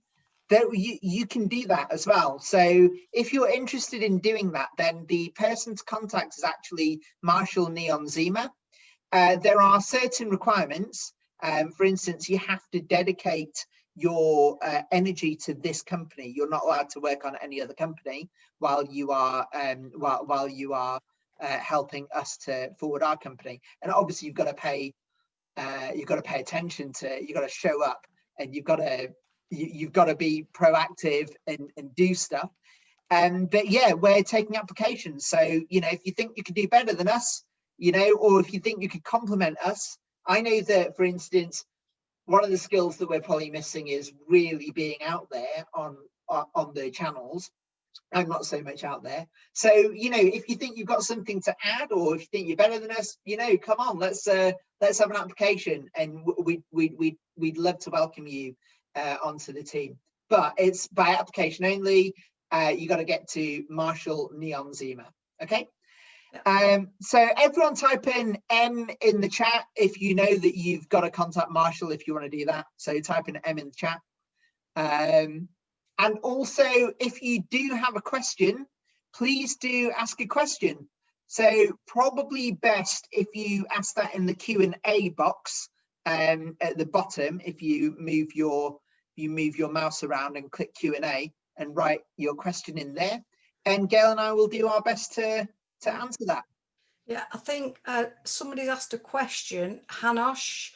that you can do that as well. So if you're interested in doing that, then the person to contact is actually Marshall Neon Zima. There are certain requirements. For instance, you have to dedicate your energy to this company. You're not allowed to work on any other company while you are helping us to forward our company. And obviously you've got to pay attention to, you've got to show up, and you've got to be proactive and do stuff. But yeah, we're taking applications. So, you know, if you think you can do better than us, you know, or if you think you could complement us, I know that, for instance, one of the skills that we're probably missing is really being out there on the channels. I'm not so much out there. So, you know, if you think you've got something to add, or if you think you're better than us, you know, come on, let's have an application, and we'd love to welcome you onto the team. But it's by application only. You got to get to Marshall Neon's email. Okay. So everyone type in M in the chat if you know that you've got to contact Marshall if you want to do that. So type in M in the chat. And also, if you do have a question, please do ask a question. So probably best if you ask that in the Q&A box at the bottom. If you move your mouse around and click Q&A and write your question in there, and Gail and I will do our best to answer that. Yeah, I think somebody's asked a question. Hanosh,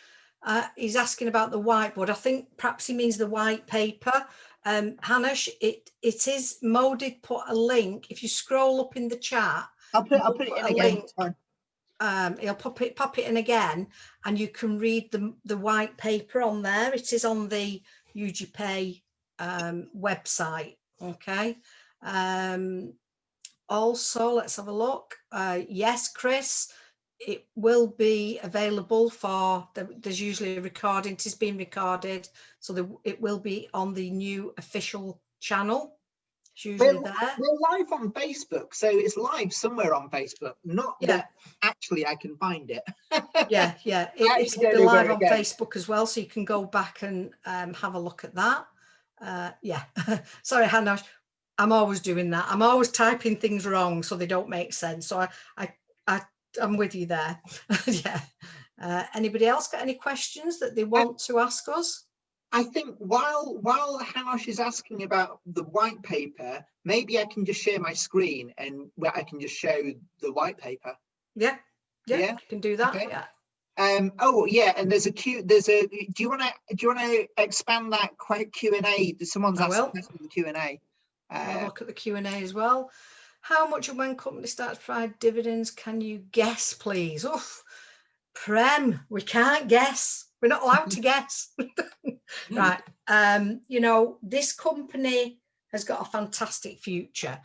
he's asking about the whiteboard. I think perhaps he means the white paper. Hanosh, it is, Mo did put a link. If you scroll up in the chat, I'll put it in again. He'll pop it in again, and you can read the white paper on there. It is on the UGPay website. Okay. Also, let's have a look. Yes, Chris, it will be available for, there's usually a recording. It is being recorded, so it will be on the new official channel. It's usually there. We're live on Facebook, so it's live somewhere on Facebook. Not that actually I can find it. yeah, it's live on Facebook as well, so you can go back and have a look at that. Yeah, sorry, Hannah. I'm always doing that. I'm always typing things wrong so they don't make sense. So I'm with you there. Yeah. Anybody else got any questions that they want to ask us? I think while Hanosh is asking about the white paper, maybe I can just share my screen and I can just show the white paper. Yeah, you can do that. Okay. Yeah. Oh yeah, and do you want to expand that Q&A? Someone's asked the Q&A. I'll look at the Q&A as well. How much of when company starts to provide dividends can you guess, please? Oof, Prem, we can't guess. We're not allowed to guess. Right. You know, this company has got a fantastic future.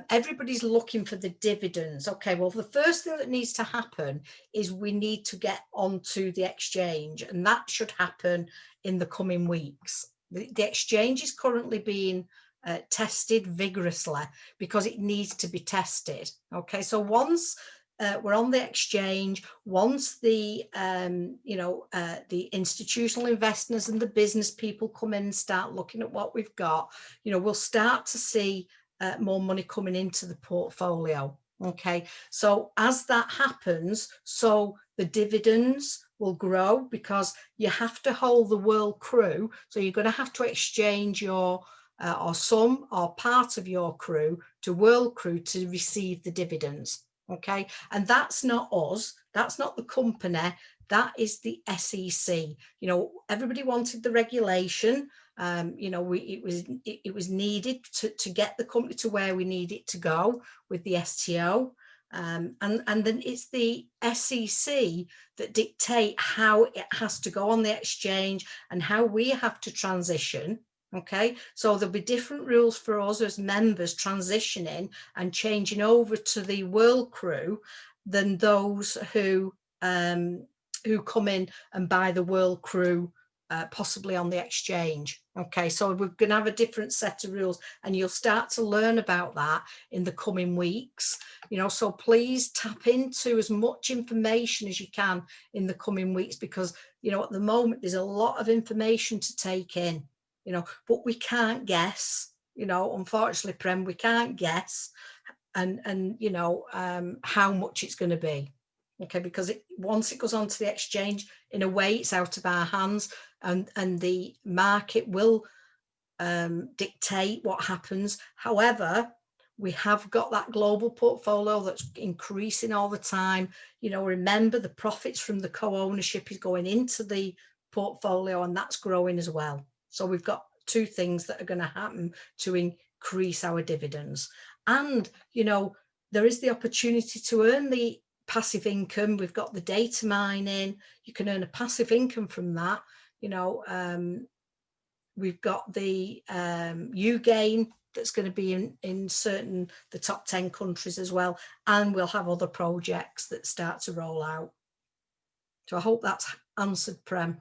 Everybody's looking for the dividends. Okay, well, the first thing that needs to happen is we need to get onto the exchange, and that should happen in the coming weeks. The exchange is currently being tested vigorously because it needs to be tested. Okay, so once we're on the exchange, once the the institutional investors and the business people come in and start looking at what we've got, you know, we'll start to see more money coming into the portfolio. Okay, so as that happens, so the dividends will grow because you have to hold the world crew. So you're going to have to exchange your or some or part of your crew to world crew to receive the dividends. Okay, and that's not us, that's not the company, that is the SEC. You know, everybody wanted the regulation. You know, it was needed to get the company to where we need it to go with the STO. And then it's the SEC that dictate how it has to go on the exchange and how we have to transition. Okay, so there'll be different rules for us as members transitioning and changing over to the world crew than those who come in and buy the world crew possibly on the exchange. Okay, so we're going to have a different set of rules, and you'll start to learn about that in the coming weeks. You know, so please tap into as much information as you can in the coming weeks, because, you know, at the moment there's a lot of information to take in. You know, but we can't guess, you know, unfortunately, Prem, we can't guess and you know, how much it's going to be. Okay, because once it goes onto the exchange, in a way, it's out of our hands, and the market will dictate what happens. However, we have got that global portfolio that's increasing all the time. You know, remember the profits from the co-ownership is going into the portfolio, and that's growing as well. So we've got two things that are going to happen to increase our dividends. And, you know, there is the opportunity to earn the passive income. We've got the data mining. You can earn a passive income from that. You know, we've got the UGAIN that's going to be in certain, the top 10 countries as well. And we'll have other projects that start to roll out. So I hope that's answered, Prem.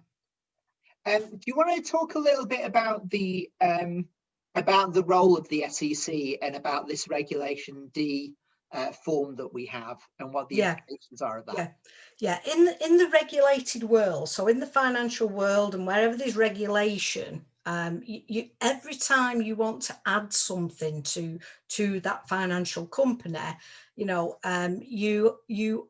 Do you want to talk a little bit about the role of the SEC and about this Regulation D form that we have and what the implications are of that? Yeah. In the regulated world, so in the financial world and wherever there's regulation, you every time you want to add something to that financial company, you know, you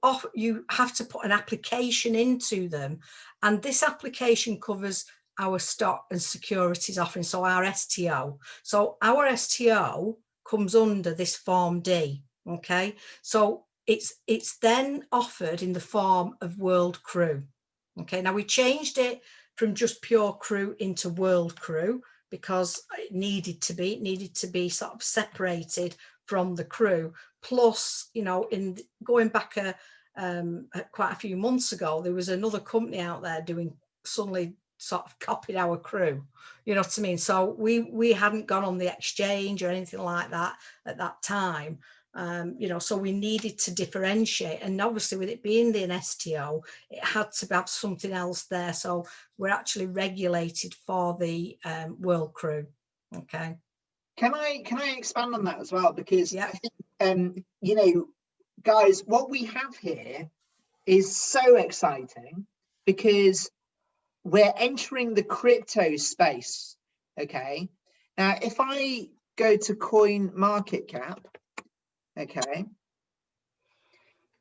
have to put an application into them, and this application covers our stock and securities offering, so our STO. So our STO comes under this Form D. Okay, so it's then offered in the form of World Crew. Okay, now we changed it from just pure Crew into World Crew because it needed to be sort of separated from the Crew. Plus, you know, in going back quite a few months ago, there was another company out there doing, suddenly sort of copied our Crew, you know what I mean? So we hadn't gone on the exchange or anything like that at that time. You know, so we needed to differentiate, and obviously with it being the STO, it had to have something else there. So we're actually regulated for the World Crew. Okay. Can I expand on that as well? Because I think, you know, guys, what we have here is so exciting because we're entering the crypto space. Okay. Now, if I go to Coin Market Cap, okay,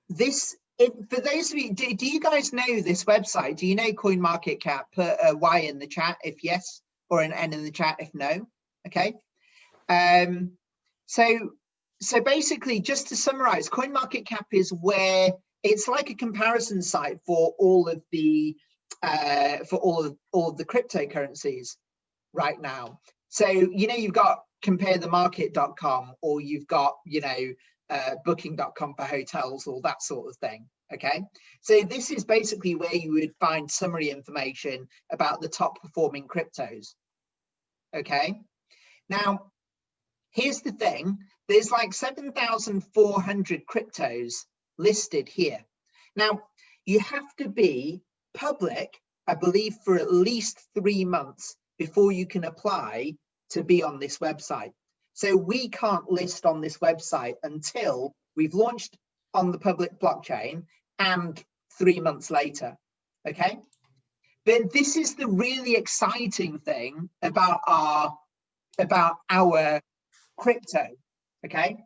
for those of you, do you guys know this website? Do you know Coin Market Cap? Put a Y in the chat if yes, or an N in the chat if no. Okay. So basically, just to summarize, Coin Market Cap is where it's like a comparison site for all of the cryptocurrencies right now. So, you know, you've got comparethemarket.com, or you've got, you know, booking.com for hotels, or that sort of thing. Okay, so this is basically where you would find summary information about the top performing cryptos. Okay, now here's the thing, there's like 7,400 cryptos listed here. Now you have to be public, I believe, for at least 3 months before you can apply to be on this website. So we can't list on this website until we've launched on the public blockchain and 3 months later. Okay, but this is the really exciting thing about our crypto. Okay,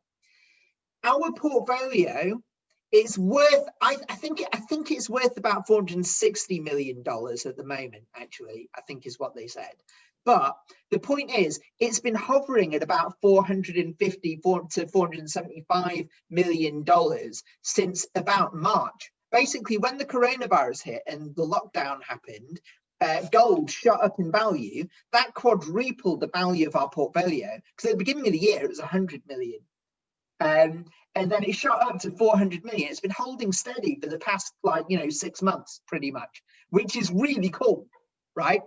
our portfolio is worth, I think it's worth about $460 million at the moment, actually, I think is what they said. But the point is, it's been hovering at about $450 to $475 million since about March. Basically, when the coronavirus hit and the lockdown happened, gold shot up in value. That quadrupled the value of our portfolio, because at the beginning of the year, it was 100 million. And then it shot up to 400 million. It's been holding steady for the past, like, you know, 6 months, pretty much, which is really cool, right?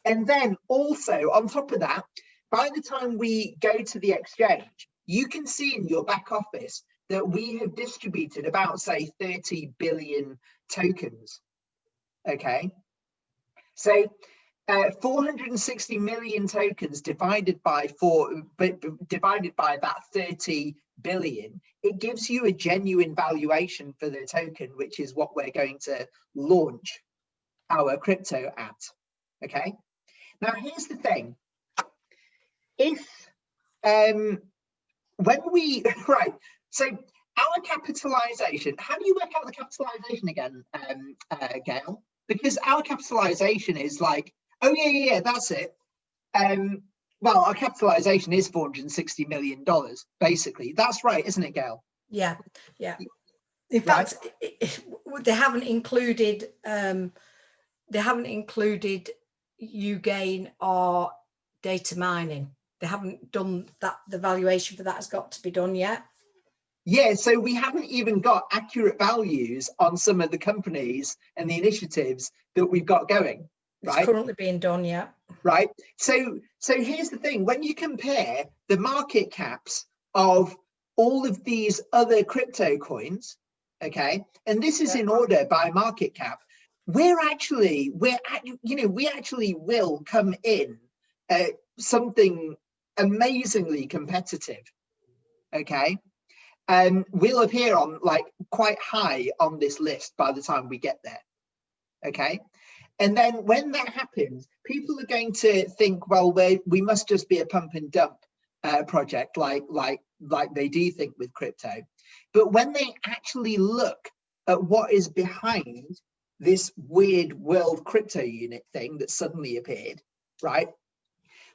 And then also on top of that, by the time we go to the exchange, you can see in your back office that we have distributed about, say, 30 billion tokens. Okay, so 460 million tokens divided by that 30 billion, it gives you a genuine valuation for the token, which is what we're going to launch our crypto at. Okay, now here's the thing, if when we right, so our capitalization, how do you work out the capitalization again, Gail? Because our capitalization is like, oh yeah, that's it. Well, our capitalization is $460 million, basically. That's right, isn't it, Gail? Yeah. In fact, they haven't included UGAIN or data mining. They haven't done that. The valuation for that has got to be done yet. Yeah, so we haven't even got accurate values on some of the companies and the initiatives that we've got going. It's right? currently being done, yeah. Right. So here's the thing: when you compare the market caps of all of these other crypto coins, okay, and this is in order by market cap, we actually will come in at something amazingly competitive, okay, and we'll appear on like quite high on this list by the time we get there, okay. And then when that happens, people are going to think, well, we must just be a pump and dump project like they do think with crypto. But when they actually look at what is behind this weird world crypto unit thing that suddenly appeared, right?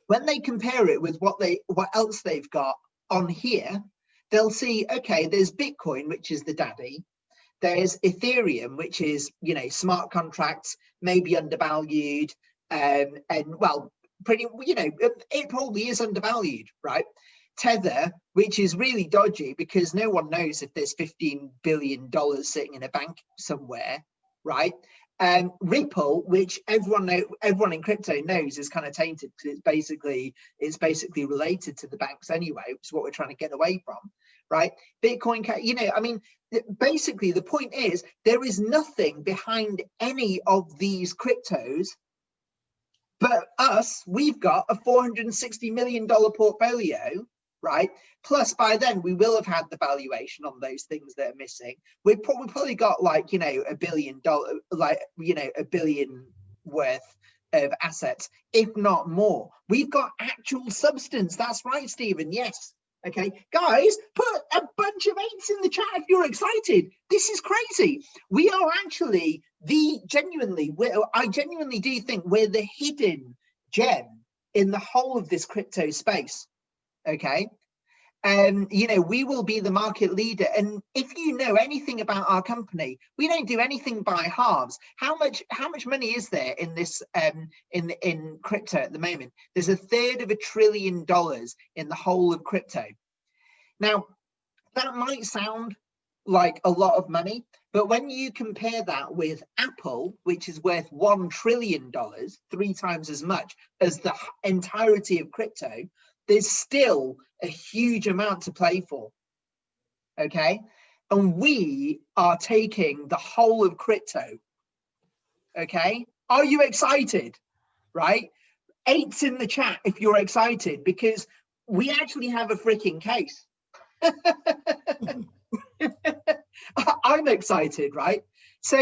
When they compare it with what else they've got on here, they'll see, okay, there's Bitcoin, which is the daddy. There's Ethereum, which is, you know, smart contracts, maybe undervalued, and well, pretty, you know, it probably is undervalued, right? Tether, which is really dodgy because no one knows if there's $15 billion sitting in a bank somewhere, right? Ripple, which everyone in crypto knows is kind of tainted because it's basically related to the banks anyway, which is what we're trying to get away from, right? Bitcoin, you know, I mean, basically the point is there is nothing behind any of these cryptos but us. We've got a $460 million portfolio, right? Plus by then we will have had the valuation on those things that are missing. We've probably got like, you know, $1 billion, like, you know, $1 billion worth of assets, if not more. We've got actual substance. That's right, Stephen. Yes. Okay, guys, put a bunch of 8s in the chat if you're excited. This is crazy. We are actually I genuinely do think we're the hidden gem in the whole of this crypto space. Okay. You know, we will be the market leader. And if you know anything about our company, we don't do anything by halves. How much money is there in this in crypto at the moment? There's $1/3 of $1 trillion in the whole of crypto. Now, that might sound like a lot of money, but when you compare that with Apple, which is worth $1 trillion, 3 times as much as the entirety of crypto, there's still a huge amount to play for, okay? And we are taking the whole of crypto, okay? Are you excited, right? 8s in the chat if you're excited, because we actually have a freaking case. I'm excited, right? So,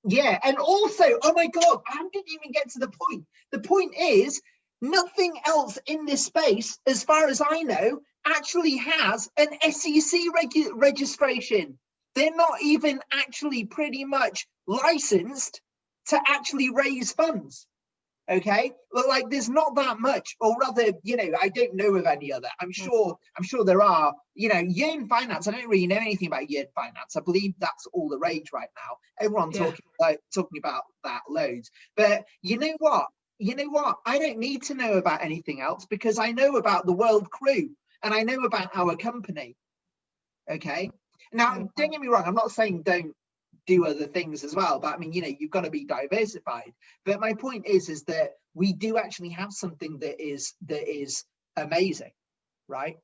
yeah, and also, oh my God, I didn't even get to the point. The point is, nothing else in this space, as far as I know, actually has an SEC registration. They're not even actually pretty much licensed to actually raise funds. Okay, well, like there's not that much, or rather, you know, I don't know of any other. I'm sure there are, you know, Yearn Finance. I don't really know anything about Yearn Finance. I believe that's all the rage right now. Everyone talking about that loads. But you know what? I don't need to know about anything else because I know about the World Crew and I know about our company. Okay. Now, don't get me wrong. I'm not saying don't do other things as well, but I mean, you know, you've got to be diversified. But my point is that we do actually have something that is amazing, right?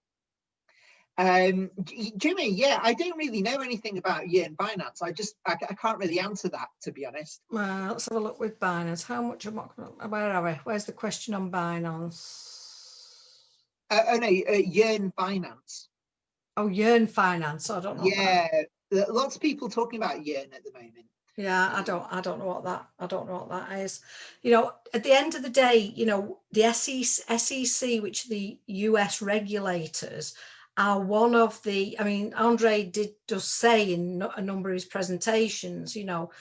Jimmy, yeah, I don't really know anything about Yearn Finance. I can't really answer that, to be honest. Well, let's have a look with Binance. How much where are we? Where's the question on Binance? Oh no, Yearn Finance. Oh, Yearn Finance. I don't know. Yeah, lots of people talking about Yearn at the moment. Yeah, I don't know what that is. You know, at the end of the day, you know, the SEC, which are the US regulators, are one of the, I mean, Andre does say in a number of his presentations, you know,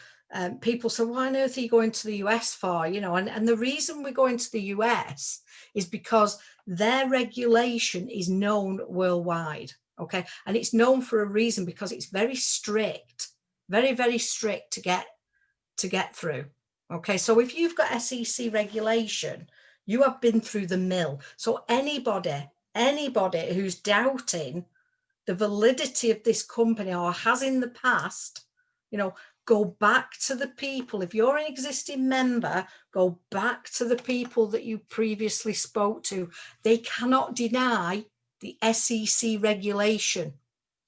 people say, why on earth are you going to the US for? You know, and the reason we're going to the US is because their regulation is known worldwide. Okay, and it's known for a reason, because it's very strict, very, very strict to get through. Okay, so if you've got SEC regulation, you have been through the mill. So anybody who's doubting the validity of this company, or has in the past, you know, Go back to the people. If you're an existing member, go back to the people that you previously spoke to. They cannot deny the SEC regulation.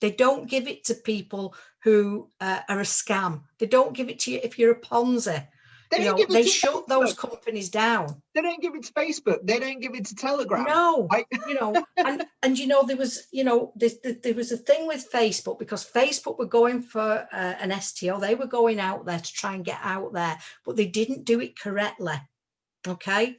They don't give it to people who are a scam. They don't give it to you if you're a Ponzi. They shut those companies down. They don't give it to Facebook. They don't give it to Telegram. No, and there was, there was a thing with Facebook, because Facebook were going for an STO. They were going out there to try and get out there, but they didn't do it correctly. Okay,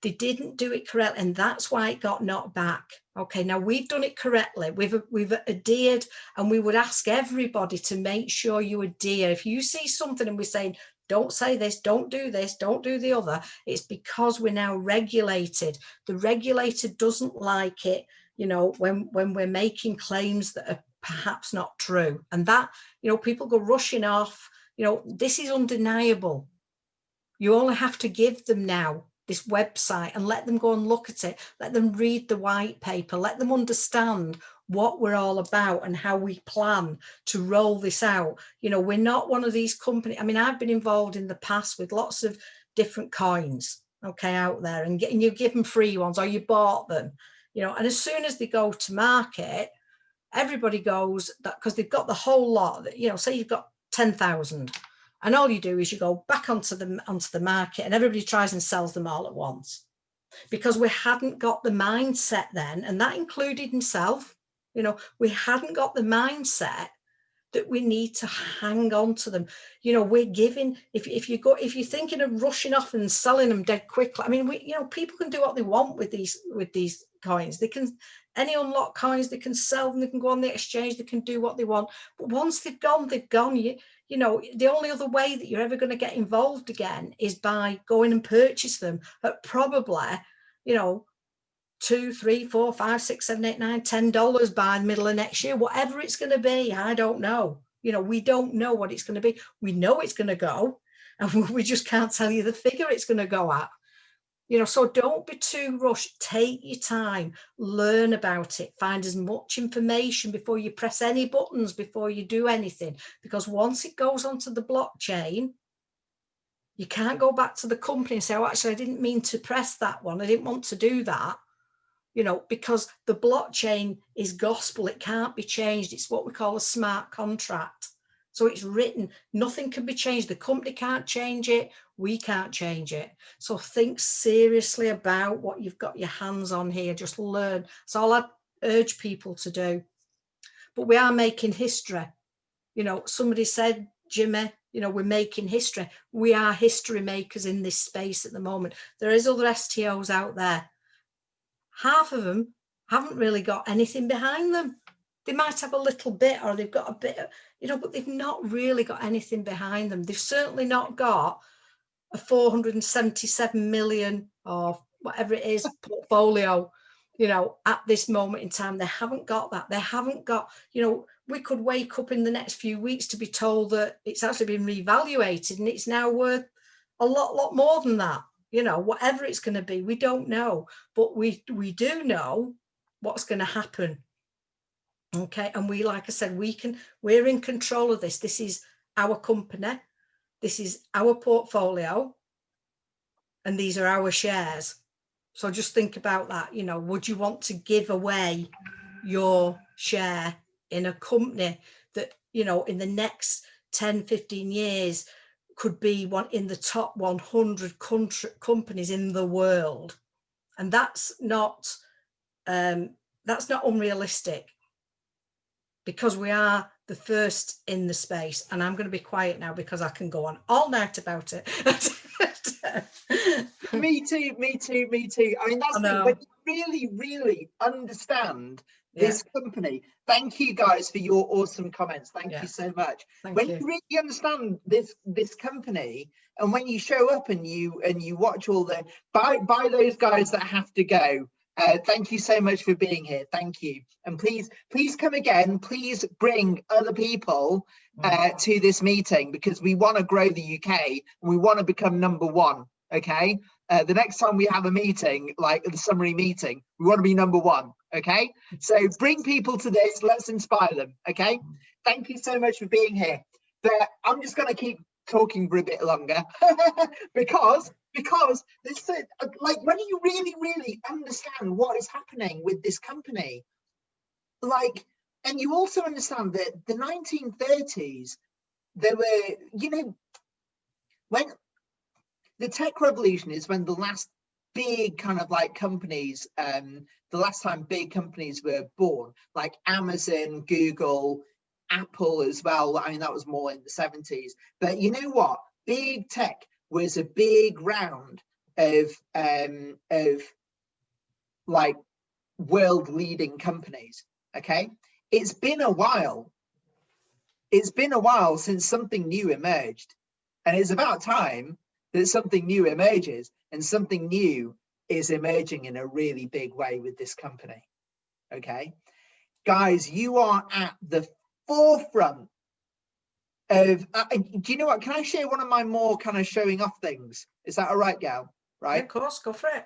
they didn't do it correctly, and that's why it got knocked back. Okay, now we've done it correctly. We've adhered, and we would ask everybody to make sure you adhere. If you see something and we're saying, don't say this, don't do this, don't do the other, it's because we're now regulated. The regulator doesn't like it, when we're making claims that are perhaps not true. And that, people go rushing off. This is undeniable. You only have to give them now this website and let them go and look at it. Let them read the white paper. Let them understand what we're all about and how we plan to roll this out. We're not one of these companies. I mean, I've been involved in the past with lots of different coins, okay, out there, and you give them free ones, or you bought them, and as soon as they go to market, everybody goes, that because they've got the whole lot, say you've got 10,000, and all you do is you go back onto the market, and everybody tries and sells them all at once, because we hadn't got the mindset then, and that included himself. We hadn't got the mindset that we need to hang on to them. We're giving, if you're thinking of rushing off and selling them dead quickly, I mean, people can do what they want with these coins. They can, any unlocked coins, they can sell them, they can go on the exchange, they can do what they want. But once they've gone, they've gone. The only other way that you're ever going to get involved again is by going and purchase them at probably, $2, $3, $4, $5, $6, $7, $8, $9, $10 by the middle of next year, whatever it's going to be. I don't know. We don't know what it's going to be. We know it's going to go, and we just can't tell you the figure it's going to go at. So don't be too rushed. Take your time, learn about it, find as much information before you press any buttons, before you do anything, because once it goes onto the blockchain, you can't go back to the company and say, oh, actually, I didn't mean to press that one. I didn't want to do that. Because the blockchain is gospel. It can't be changed. It's what we call a smart contract. So it's written, nothing can be changed. The company can't change it. We can't change it. So think seriously about what you've got your hands on here. Just learn. That's all I urge people to do. But we are making history. Somebody said, Jimmy, we're making history. We are history makers in this space at the moment. There is other STOs out there. Half of them haven't really got anything behind them. They might have a little bit, or they've got a bit, but they've not really got anything behind them. They've certainly not got a 477 million or whatever it is portfolio, at this moment in time. They haven't got that. They haven't got, we could wake up in the next few weeks to be told that it's actually been revaluated and it's now worth a lot more than that. Whatever it's going to be, we don't know, but we do know what's going to happen. Okay, and like I said, we're in control of this. This is our company, this is our portfolio, and these are our shares. So just think about that. Would you want to give away your share in a company that, in the next 10, 15 years could be one in the top 100 companies in the world? And that's not unrealistic, because we are the first in the space. And I'm going to be quiet now because I can go on all night about it. Me too. I mean, that's the thing. When you really understand this company. Thank you guys for your awesome comments. Thank you so much. When you really understand this company, and when you show up and you watch all the by those guys that have to go. Thank you so much for being here. Thank you. And please come again. Please bring other people to this meeting, because we want to grow the UK and we want to become #1. Okay. The next time we have a meeting, like the summary meeting, we want to be #1. Okay. So bring people to this. Let's inspire them. Okay. Thank you so much for being here. But I'm just going to keep talking for a bit longer because this, like, when you really understand what is happening with this company, like, and you also understand that the 1930s, there were, you know, when the tech revolution is when the last big kind of like companies, the last time big companies were born, like Amazon, Google, Apple as well. I mean, that was more in the 70s. But you know what? Big tech was a big round of like world leading companies. Okay. It's been a while. It's been a while since something new emerged. And it's about time that something new emerges, and something new is emerging in a really big way with this company. Okay. Guys, you are at the forefront of, do you know what? Can I share one of my more kind of showing off things? Is that all right, Gal? Right? Yeah, of course, go for it.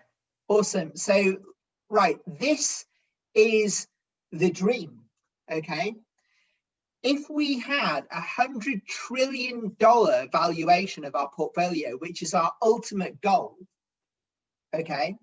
Awesome. So, right, this is the dream. Okay. If we had $100 trillion valuation of our portfolio, which is our ultimate goal, okay,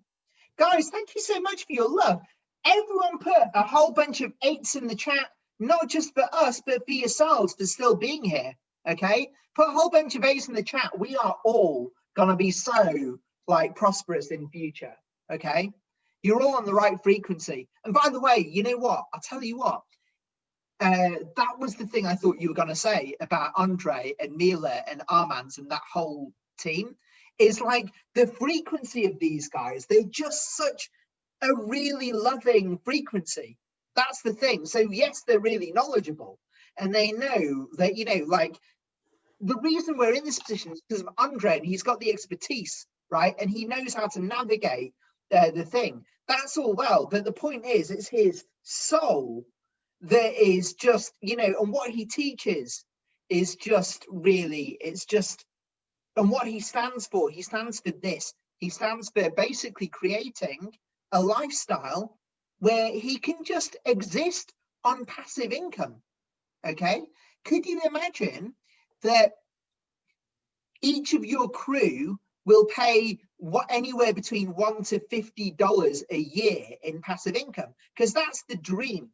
guys, thank you so much for your love. Everyone put a whole bunch of 8s in the chat, not just for us, but for yourselves for still being here, okay? Put a whole bunch of 8s in the chat. We are all going to be so, like, prosperous in future, okay? You're all on the right frequency. And by the way, you know what? I'll tell you what. That was the thing I thought you were going to say about Andre and Mila and Armand and that whole team, is like the frequency of these guys. They're just such a really loving frequency. That's the thing. So yes, they're really knowledgeable, and they know that, you know, like, the reason we're in this position is because of Andre, and he's got the expertise, right? And he knows how to navigate the thing. That's all well, but the point is, it's his soul that is just, you know, and what he teaches is just really, it's just, and what he stands for this. He stands for basically creating a lifestyle where he can just exist on passive income. Okay. Could you imagine that each of your crew will pay anywhere between $1 to $50 a year in passive income? Because that's the dream.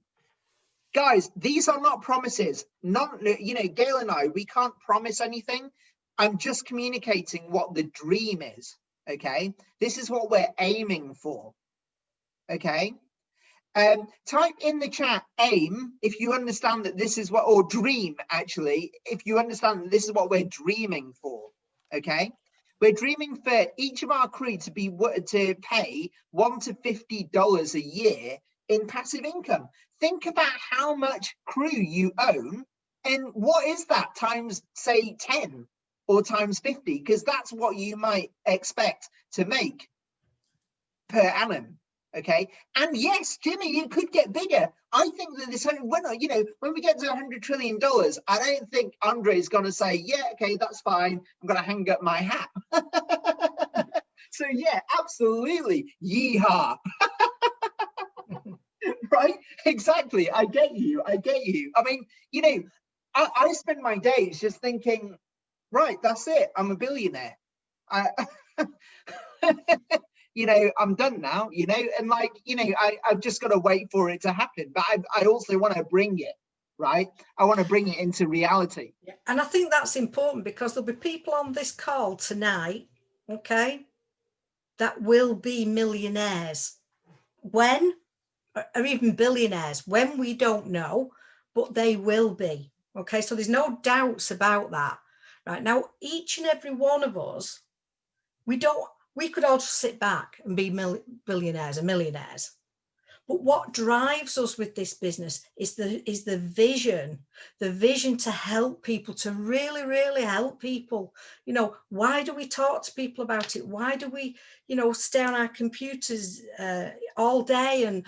Guys, these are not promises. Not, you know, Gail and I, we can't promise anything. I'm just communicating what the dream is. Okay. This is what we're aiming for. Okay. Type in the chat aim if you understand that this is what, or dream actually, if you understand that this is what we're dreaming for. Okay. We're dreaming for each of our crew to pay $1 to $50 a year in passive income. Think about how much crew you own, and what is that times, say, 10 or times 50, because that's what you might expect to make per annum. Okay. And yes, Jimmy, it could get bigger. I think that this, you know, when we get to $100 trillion, I don't think Andre is going to say, yeah, okay, that's fine, I'm going to hang up my hat. So yeah, absolutely. Yeehaw. Right? Exactly. I get you. I get you. I mean, you know, I spend my days just thinking, right, that's it. I'm a billionaire. You know, I'm done now, you know, and like, you know, I've just got to wait for it to happen. But I also want to bring it, right? I want to bring it into reality. Yeah. And I think that's important, because there'll be people on this call tonight, okay, that will be millionaires. When? Or even billionaires. When, we don't know, but they will be. Okay, so there's no doubts about that. Right now, each and every one of us, we could all just sit back and be billionaires and millionaires. But what drives us with this business is the vision to help people, to really help people. You know, why do we talk to people about it? Why do we, you know, stay on our computers all day and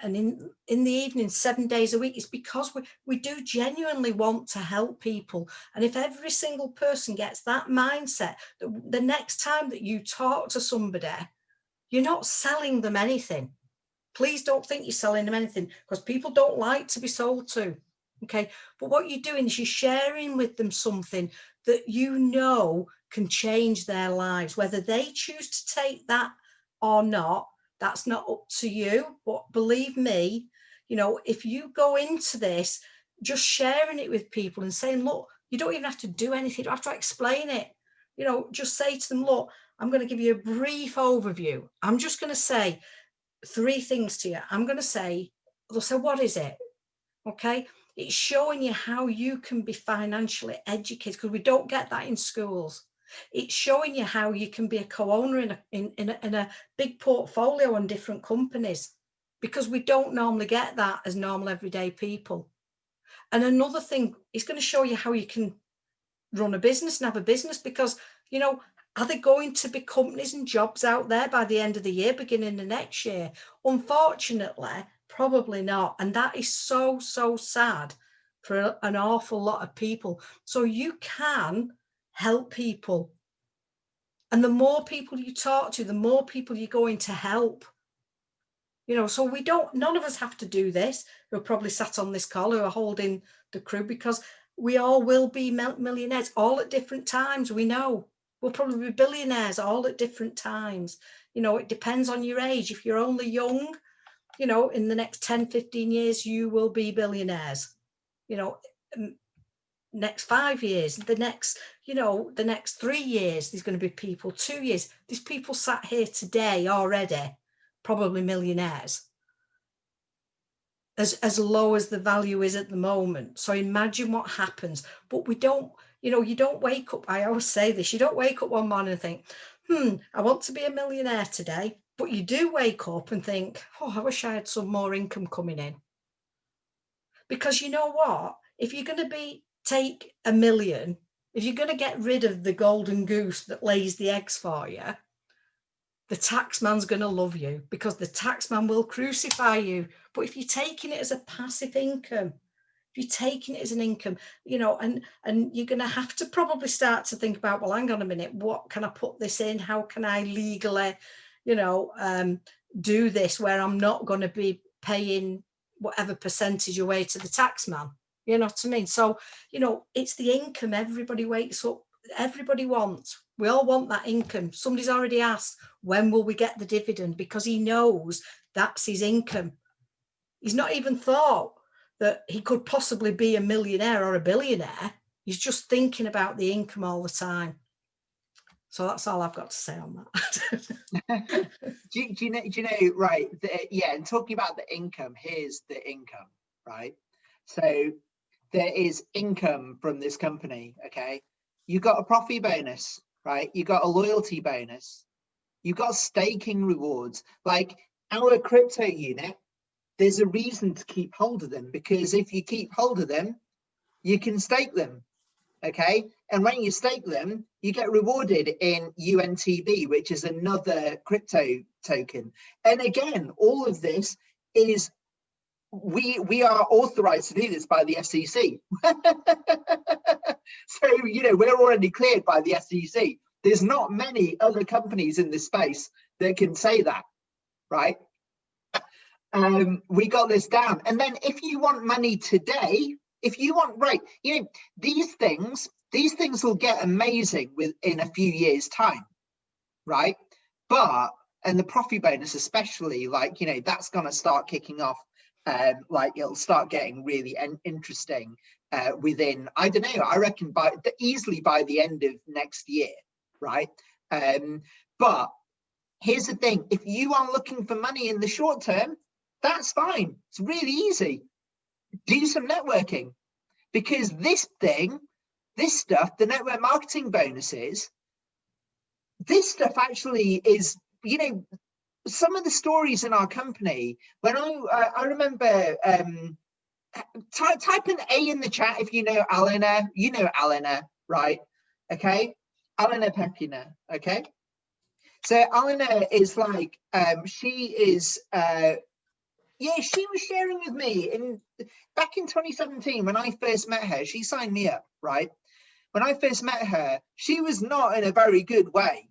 in the evening 7 days a week? It's because we do genuinely want to help people. And if every single person gets that mindset, that the next time that you talk to somebody, you're not selling them anything. Please don't think you're selling them anything, because people don't like to be sold to. Okay, but what you're doing is you're sharing with them something that you know can change their lives. Whether they choose to take that or not, that's not up to you. But believe me, you know, if you go into this just sharing it with people and saying, look, you don't even have to do anything, you don't have to explain it. You know, just say to them, look, I'm going to give you a brief overview. I'm just going to say 3 things to you. I'm going to say, they'll say, what is it? Okay, it's showing you how you can be financially educated, because we don't get that in schools. It's showing you how you can be a co-owner in a big portfolio on different companies, because we don't normally get that as normal everyday people. And another thing, it's going to show you how you can run a business and have a business, because, you know, are there going to be companies and jobs out there by the end of the year, beginning of next year? Unfortunately, probably not. And that is so, so sad for an awful lot of people. So you can help people. And the more people you talk to, the more people you're going to help. You know, so none of us have to do this, who are probably sat on this call, who are holding the crew, because we all will be millionaires all at different times. We know we'll probably be billionaires all at different times. You know, it depends on your age. If you're only young, you know, in the next 10, 15 years, you will be billionaires. You know, next 5 years, the next 3 years, there's going to be people, 2 years. There's people sat here today already, probably millionaires, as low as the value is at the moment. So imagine what happens. But we don't, you know, you don't wake up, I always say this, you don't wake up one morning and think, I want to be a millionaire today. But you do wake up and think, oh, I wish I had some more income coming in. Because you know what, if you're going to take $1 million, if you're going to get rid of the golden goose that lays the eggs for you, the taxman's going to love you, because the taxman will crucify you. But if you're taking it as a passive income, if you're taking it as an income, you know, and you're going to have to probably start to think about, well, hang on a minute, what can I put this in? How can I legally, you know, do this where I'm not going to be paying whatever percentage away to the taxman? You know what I mean? So, you know, it's the income everybody wakes up, everybody wants. We all want that income. Somebody's already asked, when will we get the dividend? Because he knows that's his income. He's not even thought that he could possibly be a millionaire or a billionaire. He's just thinking about the income all the time. So that's all I've got to say on that. do you know, right? Yeah, and talking about the income, here's the income, right? So there is income from this company, okay? You got a profit bonus, right? You got a loyalty bonus. You got staking rewards. Like our crypto unit, there's a reason to keep hold of them, because if you keep hold of them, you can stake them, okay? And when you stake them, you get rewarded in UNTB, which is another crypto token. And again, all of this is, we are authorized to do this by the SEC. So, you know, we're already cleared by the SEC. There's not many other companies in this space that can say that, right? We got this down. And then if you want money today, if you want, right, you know, these things will get amazing within a few years' time, right? But, and the profit bonus especially, like, you know, that's going to start kicking off. Like it'll start getting really interesting within, I don't know, I reckon easily by the end of next year, right? But here's the thing, if you are looking for money in the short term, that's fine. It's really easy. Do some networking, because this stuff, the network marketing bonuses, this stuff actually is, you know, some of the stories in our company, when I remember, type an A in the chat if you know Alina. You know Alina, right? Okay, Alina Pepina. Okay, so Alina is like, she is, yeah, she was sharing with me back in 2017 when I first met her. She signed me up, right? When I first met her, she was not in a very good way.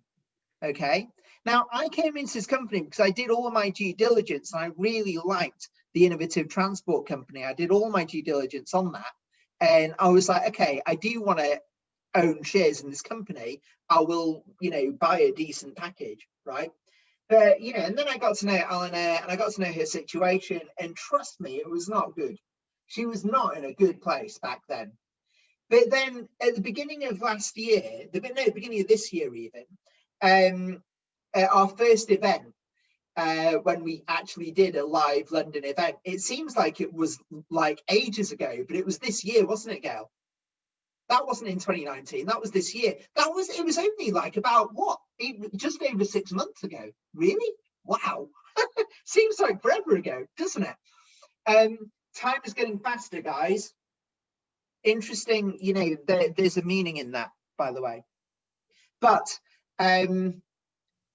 Okay. Now, I came into this company because I did all of my due diligence, and I really liked the innovative transport company. I did all my due diligence on that, and I was like, okay, I do want to own shares in this company. I will, you know, buy a decent package, right? But, you know, and then I got to know Eleanor, and I got to know her situation, and trust me, it was not good. She was not in a good place back then. But then at the beginning of last year, beginning of this year even, our first event, when we actually did a live London event, it seems like it was like ages ago, but it was this year, wasn't it, Gail? That wasn't in 2019. That was this year. It was only like about what? Just over 6 months ago. Really? Wow. Seems like forever ago, doesn't it? Time is getting faster, guys. Interesting, you know, there's a meaning in that, by the way. But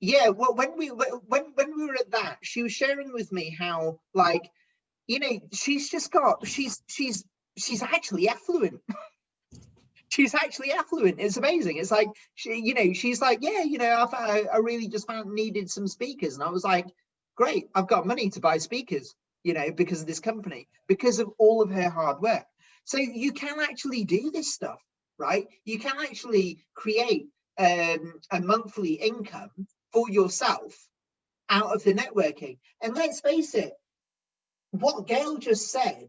yeah, well, when we were at that, she was sharing with me how, like, you know, she's actually affluent. She's actually affluent. It's amazing. It's like, you know, she's like, yeah, you know, I really just needed some speakers. And I was like, great, I've got money to buy speakers, you know, because of this company, because of all of her hard work. So you can actually do this stuff, right? You can actually create a monthly income for yourself out of the networking. And let's face it, what Gail just said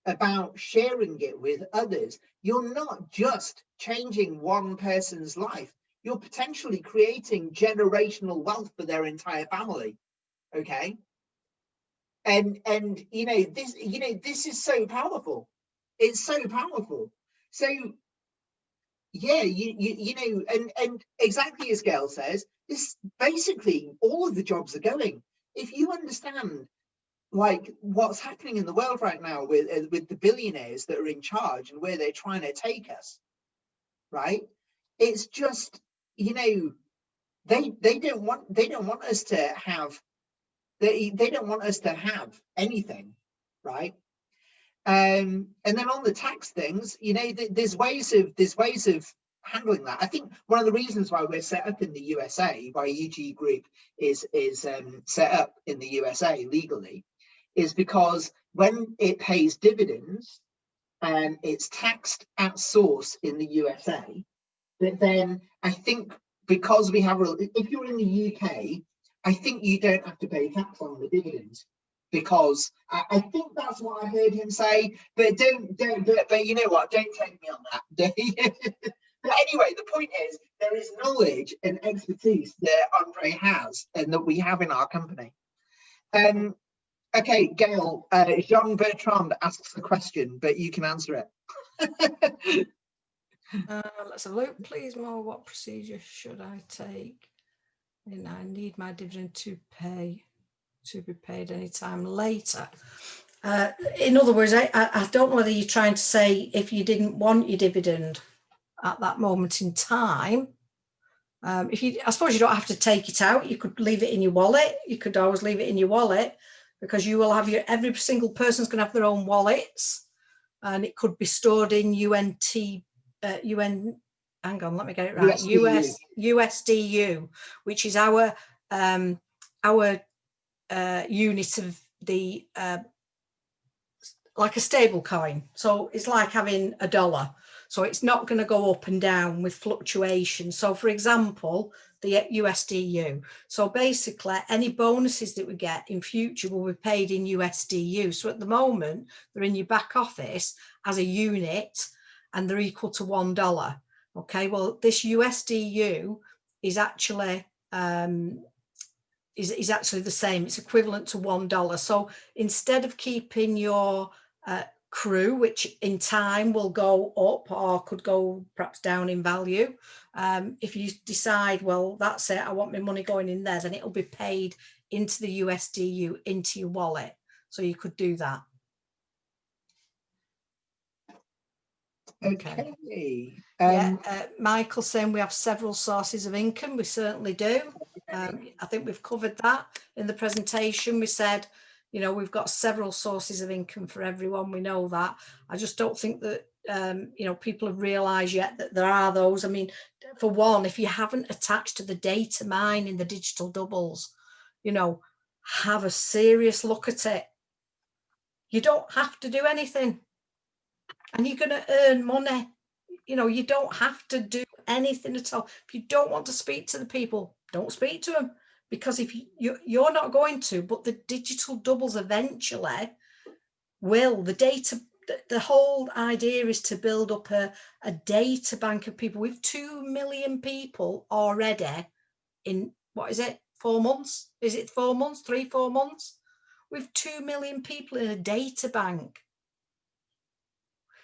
about sharing it with others, you're not just changing one person's life, you're potentially creating generational wealth for their entire family. Okay. And you know, this is so powerful. It's so powerful. So yeah, you know, and exactly as Gail says, this basically all of the jobs are going. If you understand like what's happening in the world right now with the billionaires that are in charge and where they're trying to take us, right? It's just, you know, they don't want us to have they don't want us to have anything, right? And then on the tax things, you know, there's ways of handling that. I think one of the reasons why we're set up in the USA, why UG Group is set up in the USA legally, is because when it pays dividends, it's taxed at source in the USA. But then I think because we have, if you're in the UK, I think you don't have to pay tax on the dividends, because I think that's what I heard him say. But but you know what? Don't take me on that. But anyway, the point is there is knowledge and expertise that Andre has and that we have in our company. Okay, Gail, Jean Bertrand asks a question, but you can answer it. Let's have a look, please. More, what procedure should I take? And I need my dividend to be paid anytime later. In other words, I don't know whether you're trying to say if you didn't want your dividend at that moment in time. I suppose you don't have to take it out. You could leave it in your wallet. You could always leave it in your wallet, because you will have every single person's going to have their own wallets, and it could be stored in hang on, let me get it right. USDU, which is our unit of the like a stable coin. So it's like having a dollar. So it's not going to go up and down with fluctuation. So for example, the USDU. So basically any bonuses that we get in future will be paid in USDU. So at the moment, they're in your back office as a unit and they're equal to $1. Okay, well, this USDU is actually is actually the same. It's equivalent to $1. So instead of keeping your crew, which in time will go up or could go perhaps down in value, if you decide, well, that's it, I want my money going in there, then it'll be paid into the USDU into your wallet. So you could do that. Okay. Michael saying we have several sources of income. We certainly do. I think we've covered that in the presentation. We said, you know, we've got several sources of income for everyone. We know that. I just don't think that you know, people have realized yet that there are those. I mean, for one, if you haven't attached to the data mine in the digital doubles, you know, have a serious look at it. You don't have to do anything, and you're going to earn money. You know, you don't have to do anything at all. If you don't want to speak to the people, don't speak to them, because if you're not going to, but the digital doubles eventually will. The data, the whole idea is to build up a data bank of people. We've 2 million people already in, what is it, 4 months? Is it 4 months, 3-4 months? We've 2 million people in a data bank.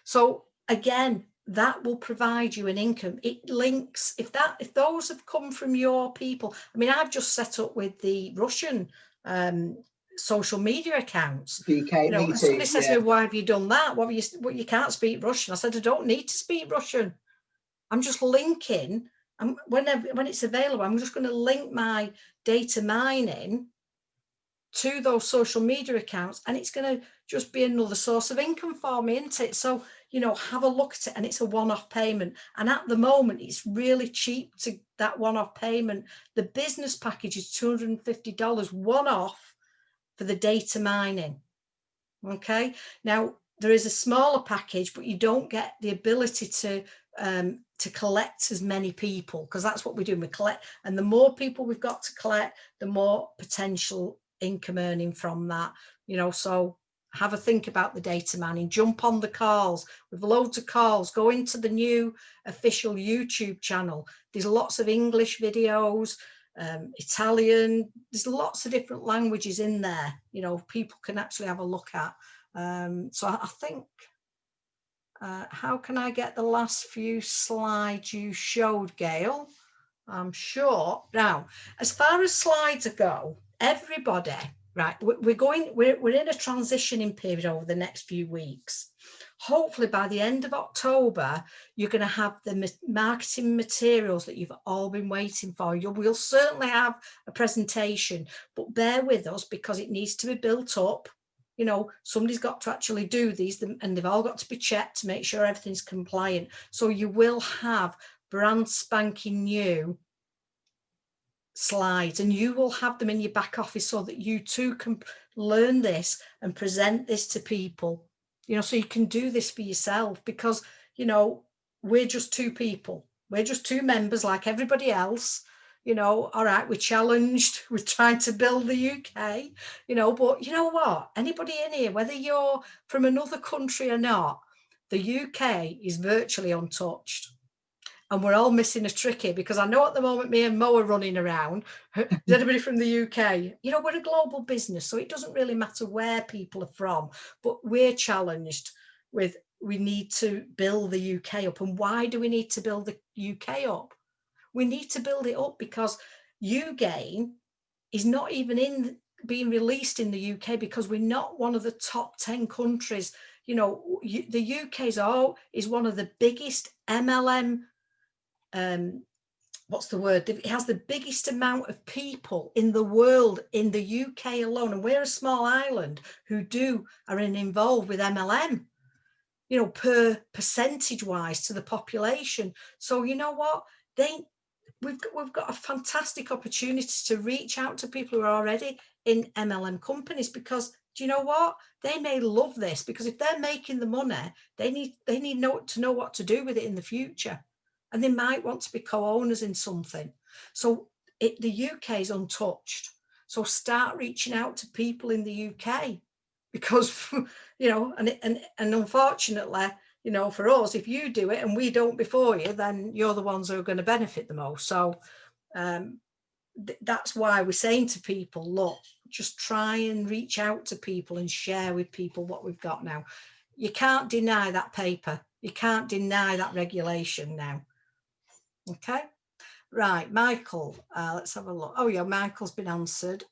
So again, that will provide you an income. It links, if those have come from your people. I mean, I've just set up with the Russian social media accounts. UK, you know, me and too, somebody says yeah. to me, why have you done that? What you can't speak Russian. I said, I don't need to speak Russian. I'm just linking. When it's available, I'm just going to link my data mining to those social media accounts, and it's going to just be another source of income for me, isn't it? So, you know, have a look at it, and it's a one-off payment. And at the moment, it's really cheap to that one-off payment. The business package is $250 one-off for the data mining. Okay. Now, there is a smaller package, but you don't get the ability to collect as many people, because that's what we do. We collect, and the more people we've got to collect, the more potential income earning from that, you know. So have a think about the data mining, jump on the calls. We've loads of calls. Go into the new official YouTube channel. There's lots of English videos, Italian, there's lots of different languages in there, you know, people can actually have a look at. So I think, how can I get the last few slides you showed, Gail? I'm sure. Now, as far as slides go, everybody, right, we're in a transitioning period over the next few weeks. Hopefully by the end of October, you're going to have the marketing materials that you've all been waiting for. We'll certainly have a presentation, but bear with us because it needs to be built up. You know, somebody's got to actually do these, and they've all got to be checked to make sure everything's compliant. So you will have brand spanking new slides, and you will have them in your back office so that you too can learn this and present this to people, you know, so you can do this for yourself, because, you know, we're just two people, we're just two members like everybody else, you know. All right, we're challenged, we're trying to build the UK, you know, but you know what, anybody in here, whether you're from another country or not, the UK is virtually untouched. And we're all missing a trick here, because I know at the moment me and Mo are running around. Is anybody from the UK? You know, we're a global business, so it doesn't really matter where people are from, but we're challenged with, we need to build the UK up. And why do we need to build the UK up? We need to build it up because UGAIN is not even being released in the UK, because we're not one of the top 10 countries. You know, the UK is one of the biggest MLM, what's the word? It has the biggest amount of people in the world in the UK alone, and we're a small island who are involved with MLM, you know, per percentage wise to the population. So you know what, we've got a fantastic opportunity to reach out to people who are already in MLM companies, because do you know what, they may love this, because if they're making the money, they need to know what to do with it in the future. And they might want to be co-owners in something. So the UK is untouched. So start reaching out to people in the UK, because, you know, and unfortunately, you know, for us, if you do it and we don't before you, then you're the ones who are going to benefit the most. So that's why we're saying to people, look, just try and reach out to people and share with people what we've got now. You can't deny that paper. You can't deny that regulation now. Okay. Right, Michael, let's have a look. Oh yeah, Michael's been answered.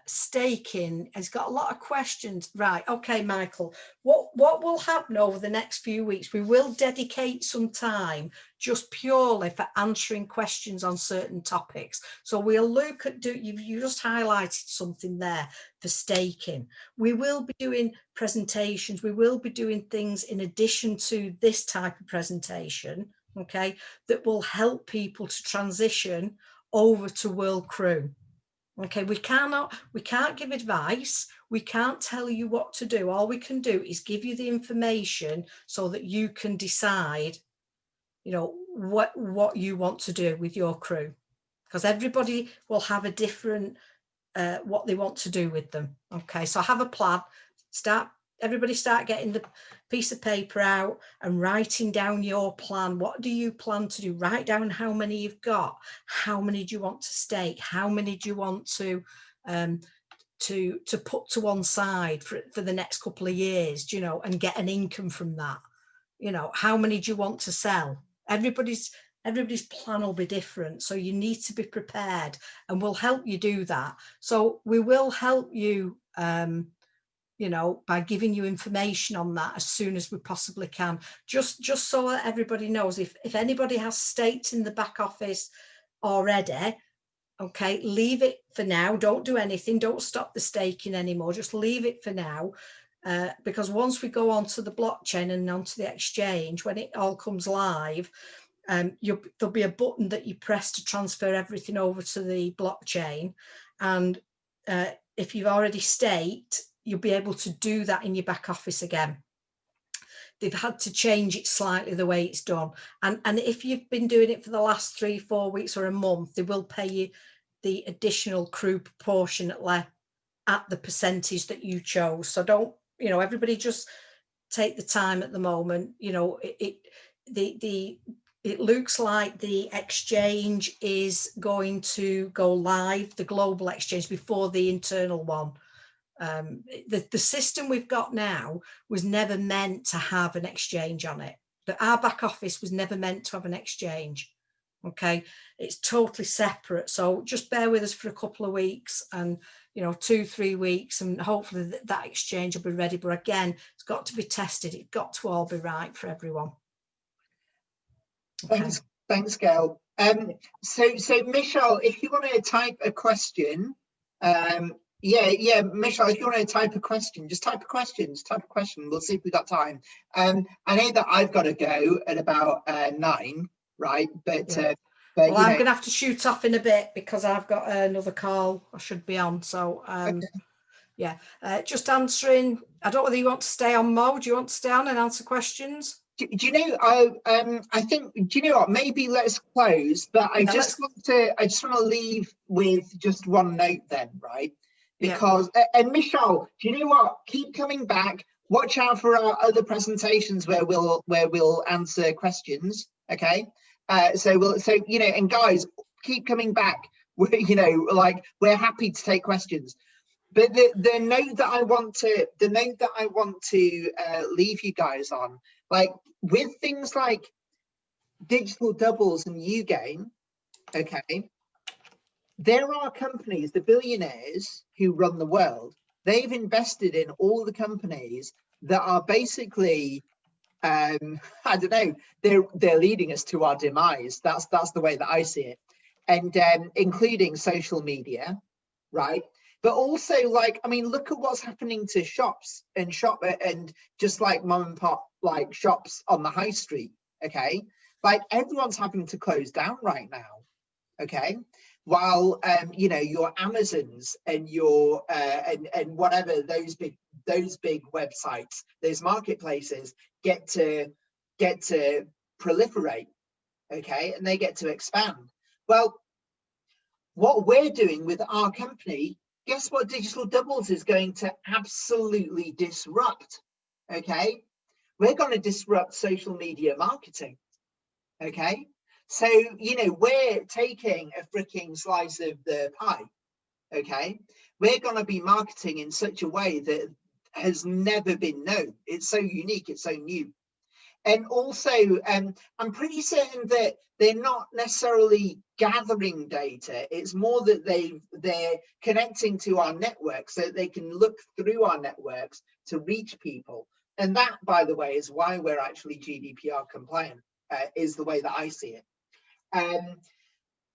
Staking has got a lot of questions. Right, okay, Michael, what will happen over the next few weeks? We will dedicate some time just purely for answering questions on certain topics. So we'll look at, you just highlighted something there for staking. We will be doing presentations. We will be doing things in addition to this type of presentation, okay, that will help people to transition over to World Crew. Okay, we can't give advice. We can't tell you what to do. All we can do is give you the information so that you can decide, you know, what you want to do with your crew, because everybody will have a different what they want to do with them. Okay, so have a plan. Everybody start getting the piece of paper out and writing down your plan. What do you plan to do? Write down how many you've got. How many do you want to stake? How many do you want to put to one side for the next couple of years, you know, and get an income from that? You know, how many do you want to sell? Everybody's plan will be different, so you need to be prepared, and we'll help you do that. So we will help you, you know, by giving you information on that as soon as we possibly can. Just so that everybody knows, if anybody has staked in the back office already, okay, leave it for now. Don't do anything. Don't stop the staking anymore. Just leave it for now. Because once we go onto the blockchain and onto the exchange, when it all comes live, there'll be a button that you press to transfer everything over to the blockchain. And if you've already staked, you'll be able to do that in your back office again. They've had to change it slightly the way it's done. And if you've been doing it for the last 3-4 weeks or a month, they will pay you the additional crew proportionately at the percentage that you chose. So don't, you know, everybody just take the time at the moment. You know, it looks like the exchange is going to go live, the global exchange, before the internal one. The system we've got now was never meant to have an exchange on it. Our back office was never meant to have an exchange. Okay, it's totally separate. So just bear with us for a couple of weeks, and 2-3 weeks, and hopefully that exchange will be ready. But again, it's got to be tested. It's got to all be right for everyone. Okay. Thanks, Gail. So Michelle, if you want to type a question, Michelle, if you want to type a question, just type a question. We'll see if we've got time. I know that I've got to go at about 9, right? But well, I'm going to have to shoot off in a bit because I've got another call I should be on. So okay. Yeah, just answering. I don't know whether you want to stay on, Mo. Do you want to stay on and answer questions? Do you know? I think. Do you know what? Maybe let's close. But I just want to leave with just one note then, right? Because and Michelle, do you know what? Keep coming back. Watch out for our other presentations where we'll answer questions. Okay. And guys, keep coming back. We're happy to take questions. But the note that I want to leave you guys on, like with things like digital doubles and UGame, okay, there are companies, the billionaires who run the world, they've invested in all the companies that are basically, I don't know, they're leading us to our demise. That's the way that I see it, and including social media, right? But also, look at what's happening to shops and just like mom and pop shops on the high street. Okay, like everyone's having to close down right now. Okay, while your Amazons and your and whatever those big websites, those marketplaces get to proliferate. Okay, and they get to expand. Well, what we're doing with our company, guess what digital doubles is going to absolutely disrupt? Okay, we're going to disrupt social media marketing. Okay, so we're taking a freaking slice of the pie. Okay, we're going to be marketing in such a way that has never been known. It's so unique, it's so new. And also, I'm pretty certain that they're not necessarily gathering data. It's more that they're connecting to our network so that they can look through our networks to reach people. And that, by the way, is why we're actually GDPR compliant, is the way that I see it.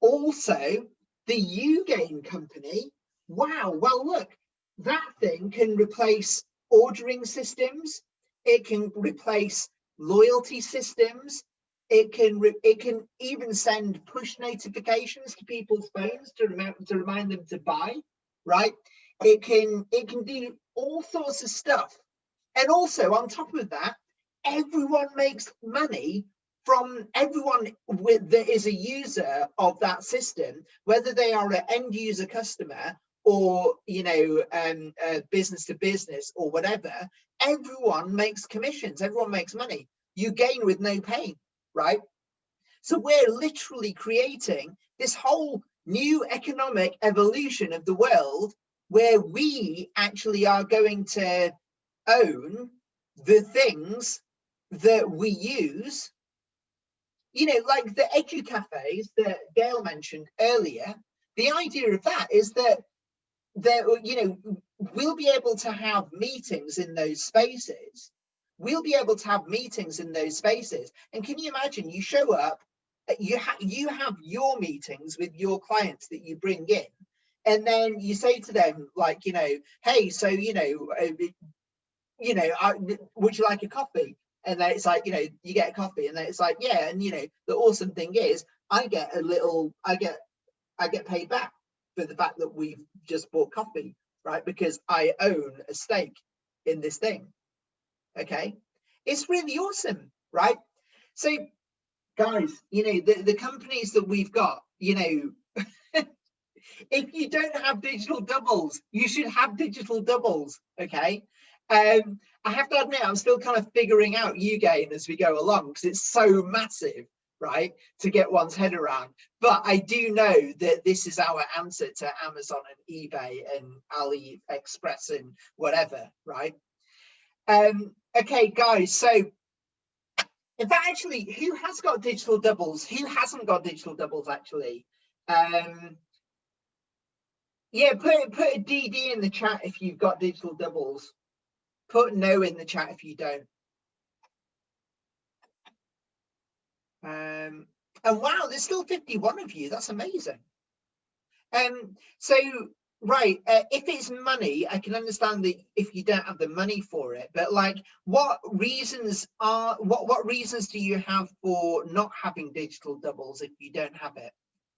Also, the Ugain company, wow, well, look, that thing can replace ordering systems. It can replace loyalty systems. It can even send push notifications to people's phones to remind them to buy, right? It can do all sorts of stuff. And also, on top of that, everyone makes money from everyone that is a user of that system, whether they are an end user customer or, you know, business to business or whatever. Everyone makes commissions, everyone makes money. You gain with no pain, right? So we're literally creating this whole new economic evolution of the world where we actually are going to own the things that we use. You know, like the edu cafes that Gail mentioned earlier. The idea of that is that you know, we'll be able to have meetings in those spaces. We'll be able to have meetings in those spaces. And can you imagine, you show up, you have your meetings with your clients that you bring in, and then you say to them, like, you know, hey, so, you know, would you like a coffee? And then it's like, you know, you get a coffee, and then it's like, yeah. And, you know, the awesome thing is I get paid back for the fact that we've just bought coffee, right? Because I own a stake in this thing. Okay. It's really awesome, right? So guys, you know, the companies that we've got, you know, if you don't have digital doubles, you should have digital doubles. Okay. I have to admit, I'm still kind of figuring out Ugain as we go along because it's so massive, right, to get one's head around. But I do know that this is our answer to Amazon and eBay and AliExpress and whatever, right? Okay, guys, so in fact, actually, who has got digital doubles? Who hasn't got digital doubles, actually? Yeah, put a DD in the chat if you've got digital doubles. Put no in the chat if you don't. And wow, there's still 51 of you. That's amazing. So right, if it's money, I can understand that if you don't have the money for it, but like, what reasons do you have for not having digital doubles if you don't have it?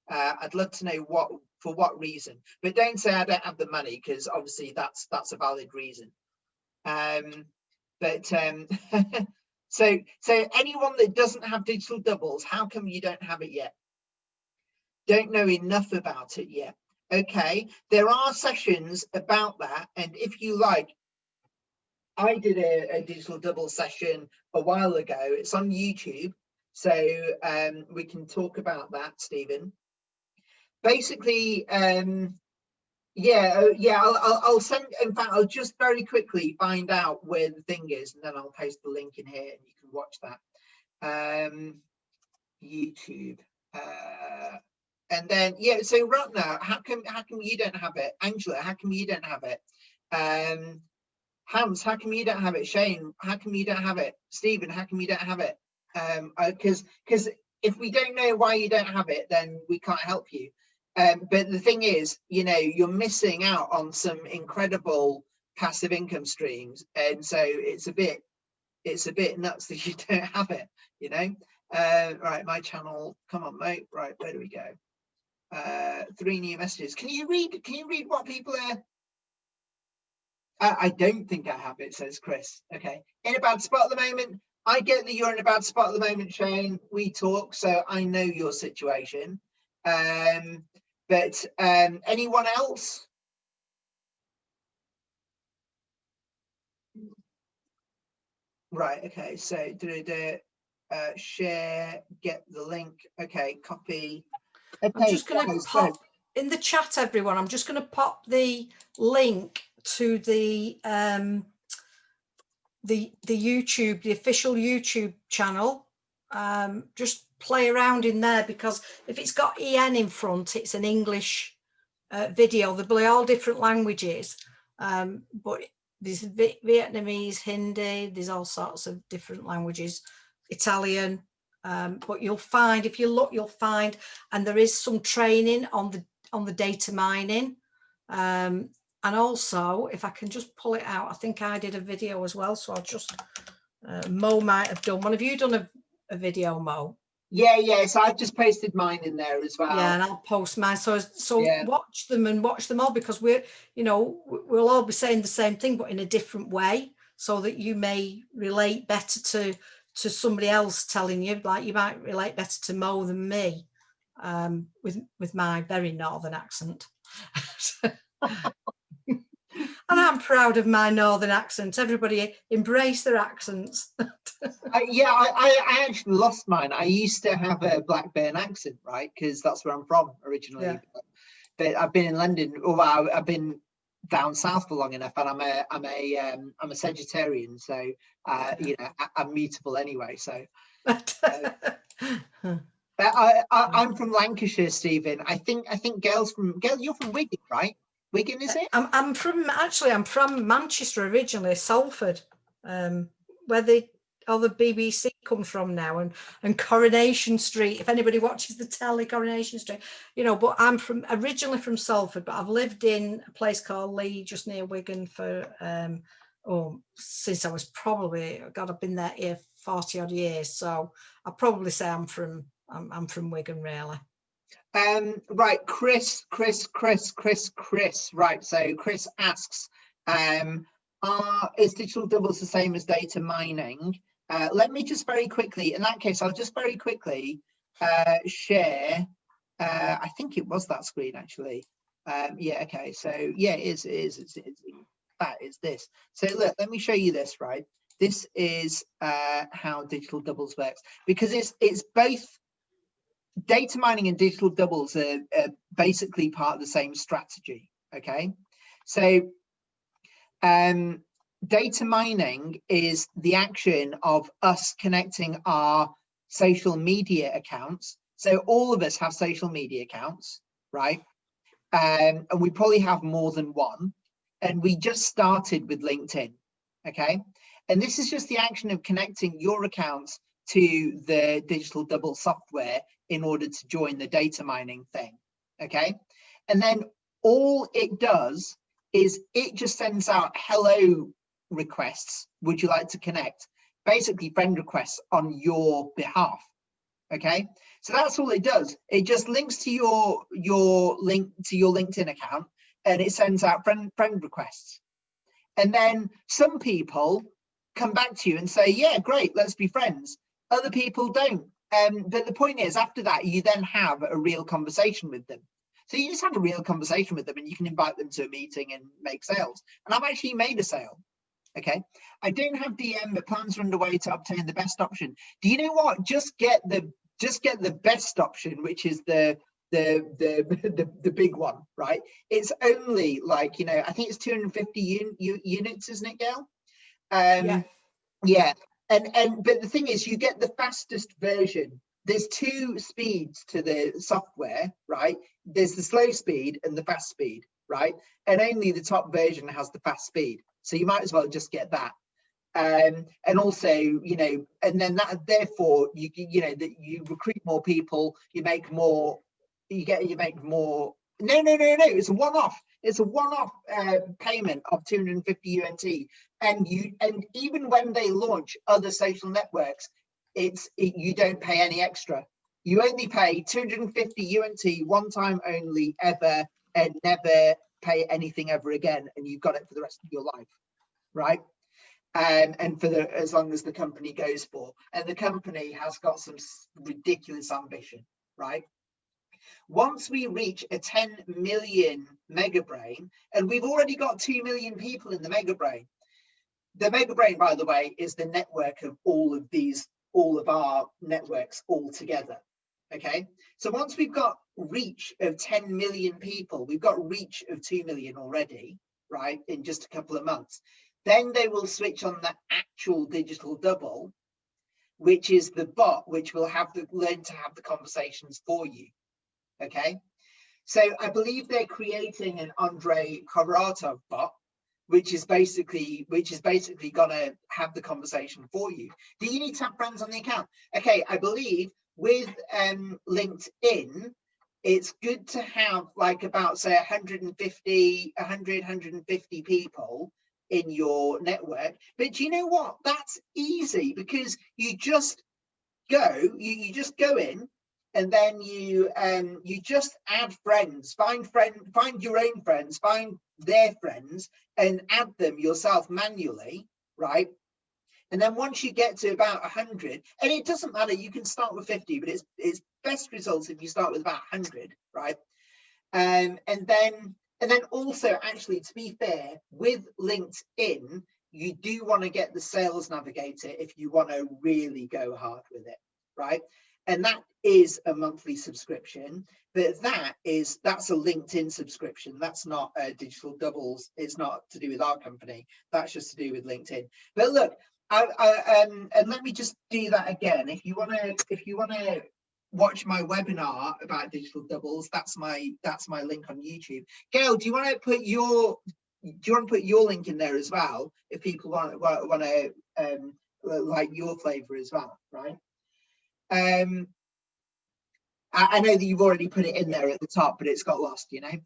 I'd love to know for what reason, but don't say I don't have the money, because obviously that's a valid reason. So anyone that doesn't have digital doubles, how come you don't have it yet? Don't know enough about it yet. Okay, there are sessions about that, and if you like, I did a digital double session a while ago. It's on YouTube, so we can talk about that, Stephen. Basically, yeah, I'll send, in fact, I'll just very quickly find out where the thing is, and then I'll paste the link in here and you can watch that. YouTube, and then, yeah, so right now, how come you don't have it? Angela, how come you don't have it? Hams, how come you don't have it? Shane, how come you don't have it? Stephen, how come you don't have it? Because if we don't know why you don't have it, then we can't help you. But the thing is, you know, you're missing out on some incredible passive income streams, and so it's a bit nuts that you don't have it, you know. Right, my channel, come on, mate. Right, where do we go? 3 new messages. Can you read what people are? I don't think I have it, says Chris. Okay, in a bad spot at the moment. I get that you're in a bad spot at the moment, Shane. We talk, so I know your situation. But anyone else? Right, okay, so share, get the link. Okay, copy. Okay, I'm just going to pop in the chat, everyone. I'm just going to pop the link to the the YouTube, the official YouTube channel. Just play around in there, because if it's got EN in front, it's an English video. They'll be all different languages, but there's Vietnamese, Hindi, there's all sorts of different languages, Italian, but you'll find, if you look, you'll find, and there is some training on the data mining. And also, if I can just pull it out, I think I did a video as well, so I'll just, Mo might have done one. Have you done a video, Mo? Yeah, so I've just posted mine in there as well. Yeah, and I'll post mine. So Yeah. watch them, and watch them all, because we'll all be saying the same thing, but in a different way, so that you may relate better to somebody else telling you, like you might relate better to Mo than me, with my very northern accent. And I'm proud of my northern accent. Everybody embrace their accents. I actually lost mine. I used to have a Blackburn accent, right? Because that's where I'm from originally. Yeah. But I've been in London. Well, I've been down south for long enough, and I'm a Sagittarian, so I'm mutable anyway. So I'm from Lancashire, Stephen. I think Gail, you're from Wigan, right? Wigan, is it? I'm from Manchester originally, Salford, where all the BBC comes from now, and Coronation Street. If anybody watches the telly, Coronation Street, but I'm originally from Salford, but I've lived in a place called Lee, just near Wigan, for since I was probably, God, I've been there here 40 odd years. So I'll probably say I'm from Wigan, really. Right, Chris. Right, so Chris asks, is digital doubles the same as data mining? Let me just very quickly, in that case, I'll just very quickly share. I think it was that screen actually. Yeah, okay, so yeah, it is. That is this. So look, let me show you this, right? This is how digital doubles works, because it's both. Data mining and digital doubles are basically part of the same strategy. Okay, so data mining is the action of us connecting our social media accounts. So all of us have social media accounts, right? And we probably have more than one. And we just started with LinkedIn. Okay, and this is just the action of connecting your accounts to the digital double software in order to join the data mining thing. Okay, and then all it does is it just sends out hello requests. Would you like to connect? Basically friend requests on your behalf. Okay, so that's all it does. It just links to your LinkedIn account, and it sends out friend requests. And then some people come back to you and say, yeah, great, let's be friends. Other people don't. But the point is, after that, you then have a real conversation with them. So you just have a real conversation with them, and you can invite them to a meeting and make sales. And I've actually made a sale. Okay, I don't have DM, but plans are underway to obtain the best option. Do you know what? Just get the best option, which is the big one, right? It's only like, I think it's 250 units, isn't it, Gail? Yeah. But the thing is, you get the fastest version. There's two speeds to the software, right? There's the slow speed and the fast speed, right? And only the top version has the fast speed. So you might as well just get that. And also, and then that, therefore, that you recruit more people, you make more, you make more. No, it's a one-off. It's a one-off payment of 250 UNT. And even when they launch other social networks, you don't pay any extra. You only pay 250 UNT one time only, ever, and never pay anything ever again. And you've got it for the rest of your life, right? And for as long as the company goes for. And the company has got some ridiculous ambition, right? Once we reach a 10 million mega brain, and we've already got 2 million people in the mega brain. The mega brain, by the way, is the network of all of our networks all together. Okay, so once we've got reach of 10 million people, we've got reach of 2 million already, right, in just a couple of months. Then they will switch on the actual digital double, which is the bot, which will have the learn to have the conversations for you. Okay, so I believe they're creating an Andrei Koratov bot, which is basically gonna have the conversation for you. Do you need to have friends on the account? Okay, I believe with LinkedIn, it's good to have like about, say, 150 people in your network. But do you know what? That's easy, because you just go, you just go in, and then you just add friends, find your own friends, find their friends, and add them yourself manually, right? And then once you get to about 100, and it doesn't matter, you can start with 50, but it's best results if you start with about 100, right? And then also, actually, to be fair, with LinkedIn, you do want to get the sales navigator if you want to really go hard with it, right? And that is a monthly subscription, but that's a LinkedIn subscription. That's not digital doubles. It's not to do with our company. That's just to do with LinkedIn. But look, and let me just do that again. If you want to watch my webinar about digital doubles, that's my link on YouTube. Gail, do you want to put your link in there as well, if people want to like your flavor as well, right? I know that you've already put it in there at the top, but it's got lost, you know.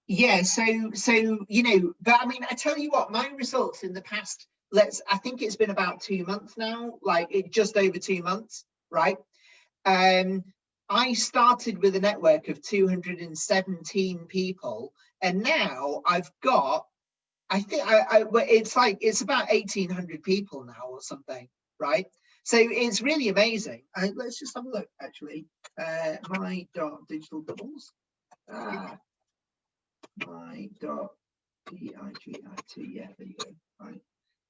Yeah, so you know, but I mean, I tell you what, my results in the past, I think it's been about 2 months now, just over 2 months, right? I started with a network of 217 people, and now I've got, I think it's about 1,800 people now or something, right? So it's really amazing. Let's just have a look, actually. My digital doubles. My .digit, yeah, there you go. Right,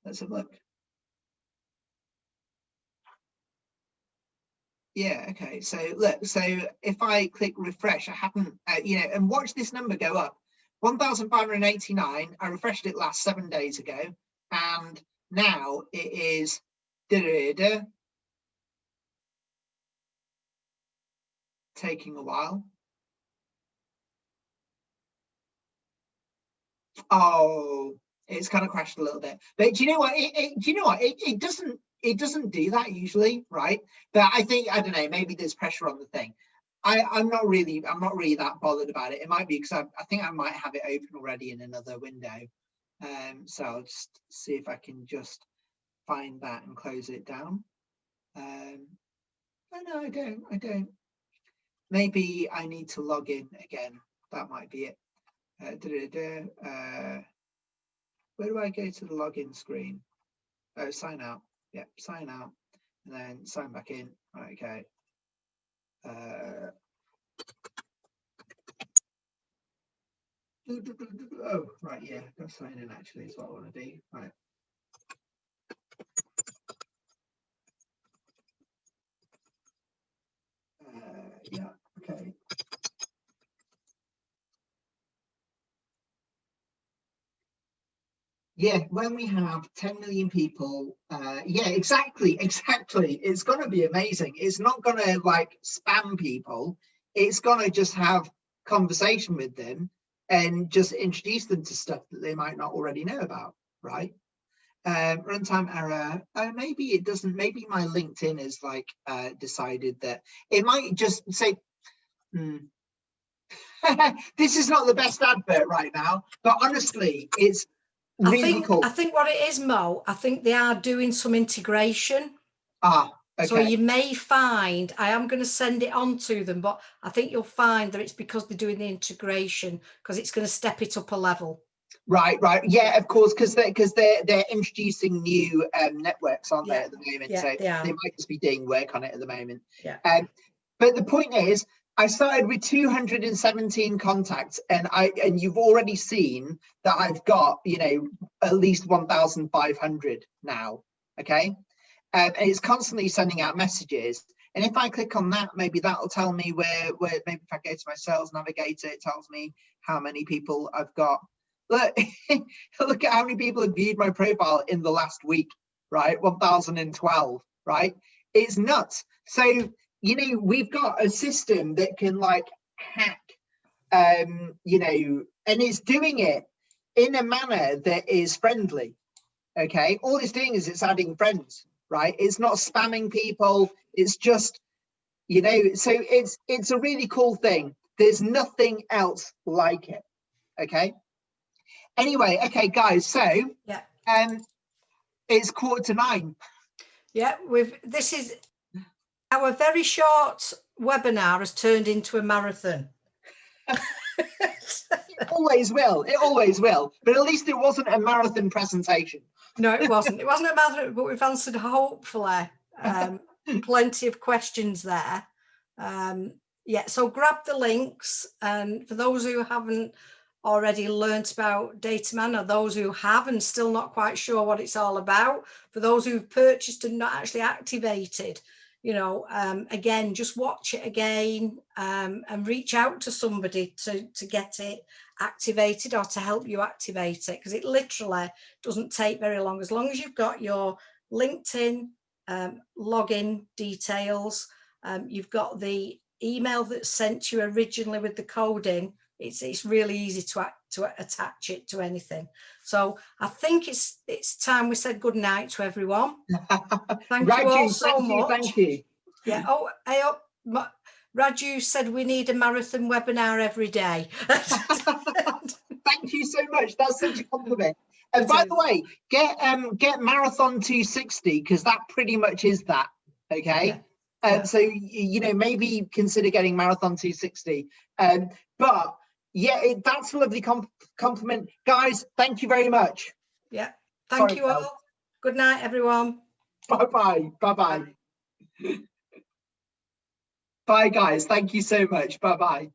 let's have a look. Yeah, okay, so look, so if I click refresh, I haven't, you know, and watch this number go up. 1,589. I refreshed it last 7 days ago, and now it is taking a while. Oh, it's kind of crashed a little bit, but do you know what? It doesn't do that usually, right? But I think, I don't know, maybe there's pressure on the thing. I'm not really that bothered about it. It might be because I think I might have it open already in another window. So I'll just see if I can just find that and close it down. Oh no, I don't. Maybe I need to log in again. That might be it. Where do I go to the login screen? Oh, sign out. Yep, sign out, and then sign back in. Okay. Oh, right, yeah, go sign in actually is what I want to do. Right. Yeah, okay. Yeah, when we have 10 million people, yeah, exactly. It's going to be amazing. It's not going to like spam people. It's going to just have conversation with them and just introduce them to stuff that they might not already know about, right? Runtime error. Maybe it doesn't. Maybe my LinkedIn is like decided that it might just say, this is not the best advert right now, but honestly, it's really cool. I think what it is, Mo, I think they are doing some integration. Okay. So you may find, I am going to send it on to them, but I think you'll find that it's because they're doing the integration, because it's going to step it up a level. Right. Yeah, of course, because they're introducing new networks, aren't they, at the moment? Yeah, so they might just be doing work on it at the moment. Yeah. But the point is, I started with 217 contacts, and you've already seen that I've got, you know, at least 1,500 now. Okay. And it's constantly sending out messages. And if I click on that, maybe that'll tell me where maybe if I go to my sales navigator, it tells me how many people I've got. look, look at how many people have viewed my profile in the last week, right? 1012, right? It's nuts. So, you know, we've got a system that can like hack, you know, and it's doing it in a manner that is friendly. Okay, all it's doing is it's adding friends, right? It's not spamming people. It's just, you know, so it's a really cool thing. There's nothing else like it. Okay. Anyway, okay, guys. So Yeah. It's 8:45. Yeah, this is our very short webinar has turned into a marathon. It always will. It always will. But at least it wasn't a marathon presentation. No, it wasn't. It wasn't a marathon, but we've answered hopefully plenty of questions there. Yeah, so grab the links, and for those who haven't already learnt about Dataman, or those who have and still not quite sure what it's all about, for those who've purchased and not actually activated, you know, again, just watch it again, and reach out to somebody to get it activated or to help you activate it, because it literally doesn't take very long. As long as you've got your LinkedIn login details, you've got the email that's sent you originally with the code in, it's really easy to attach it to anything. So I think it's time we said good night to everyone. Thank you all so much. Thank you. Yeah. Oh, Raju said we need a marathon webinar every day. Thank you so much. That's such a compliment. And by the way, get Marathon 260, because that pretty much is that. Okay. Yeah. So you know, maybe consider getting Marathon 260. But yeah, that's a lovely compliment, guys. Thank you very much. Yeah. Thank you all. Good night, everyone. Bye bye. Bye guys. Thank you so much. Bye bye.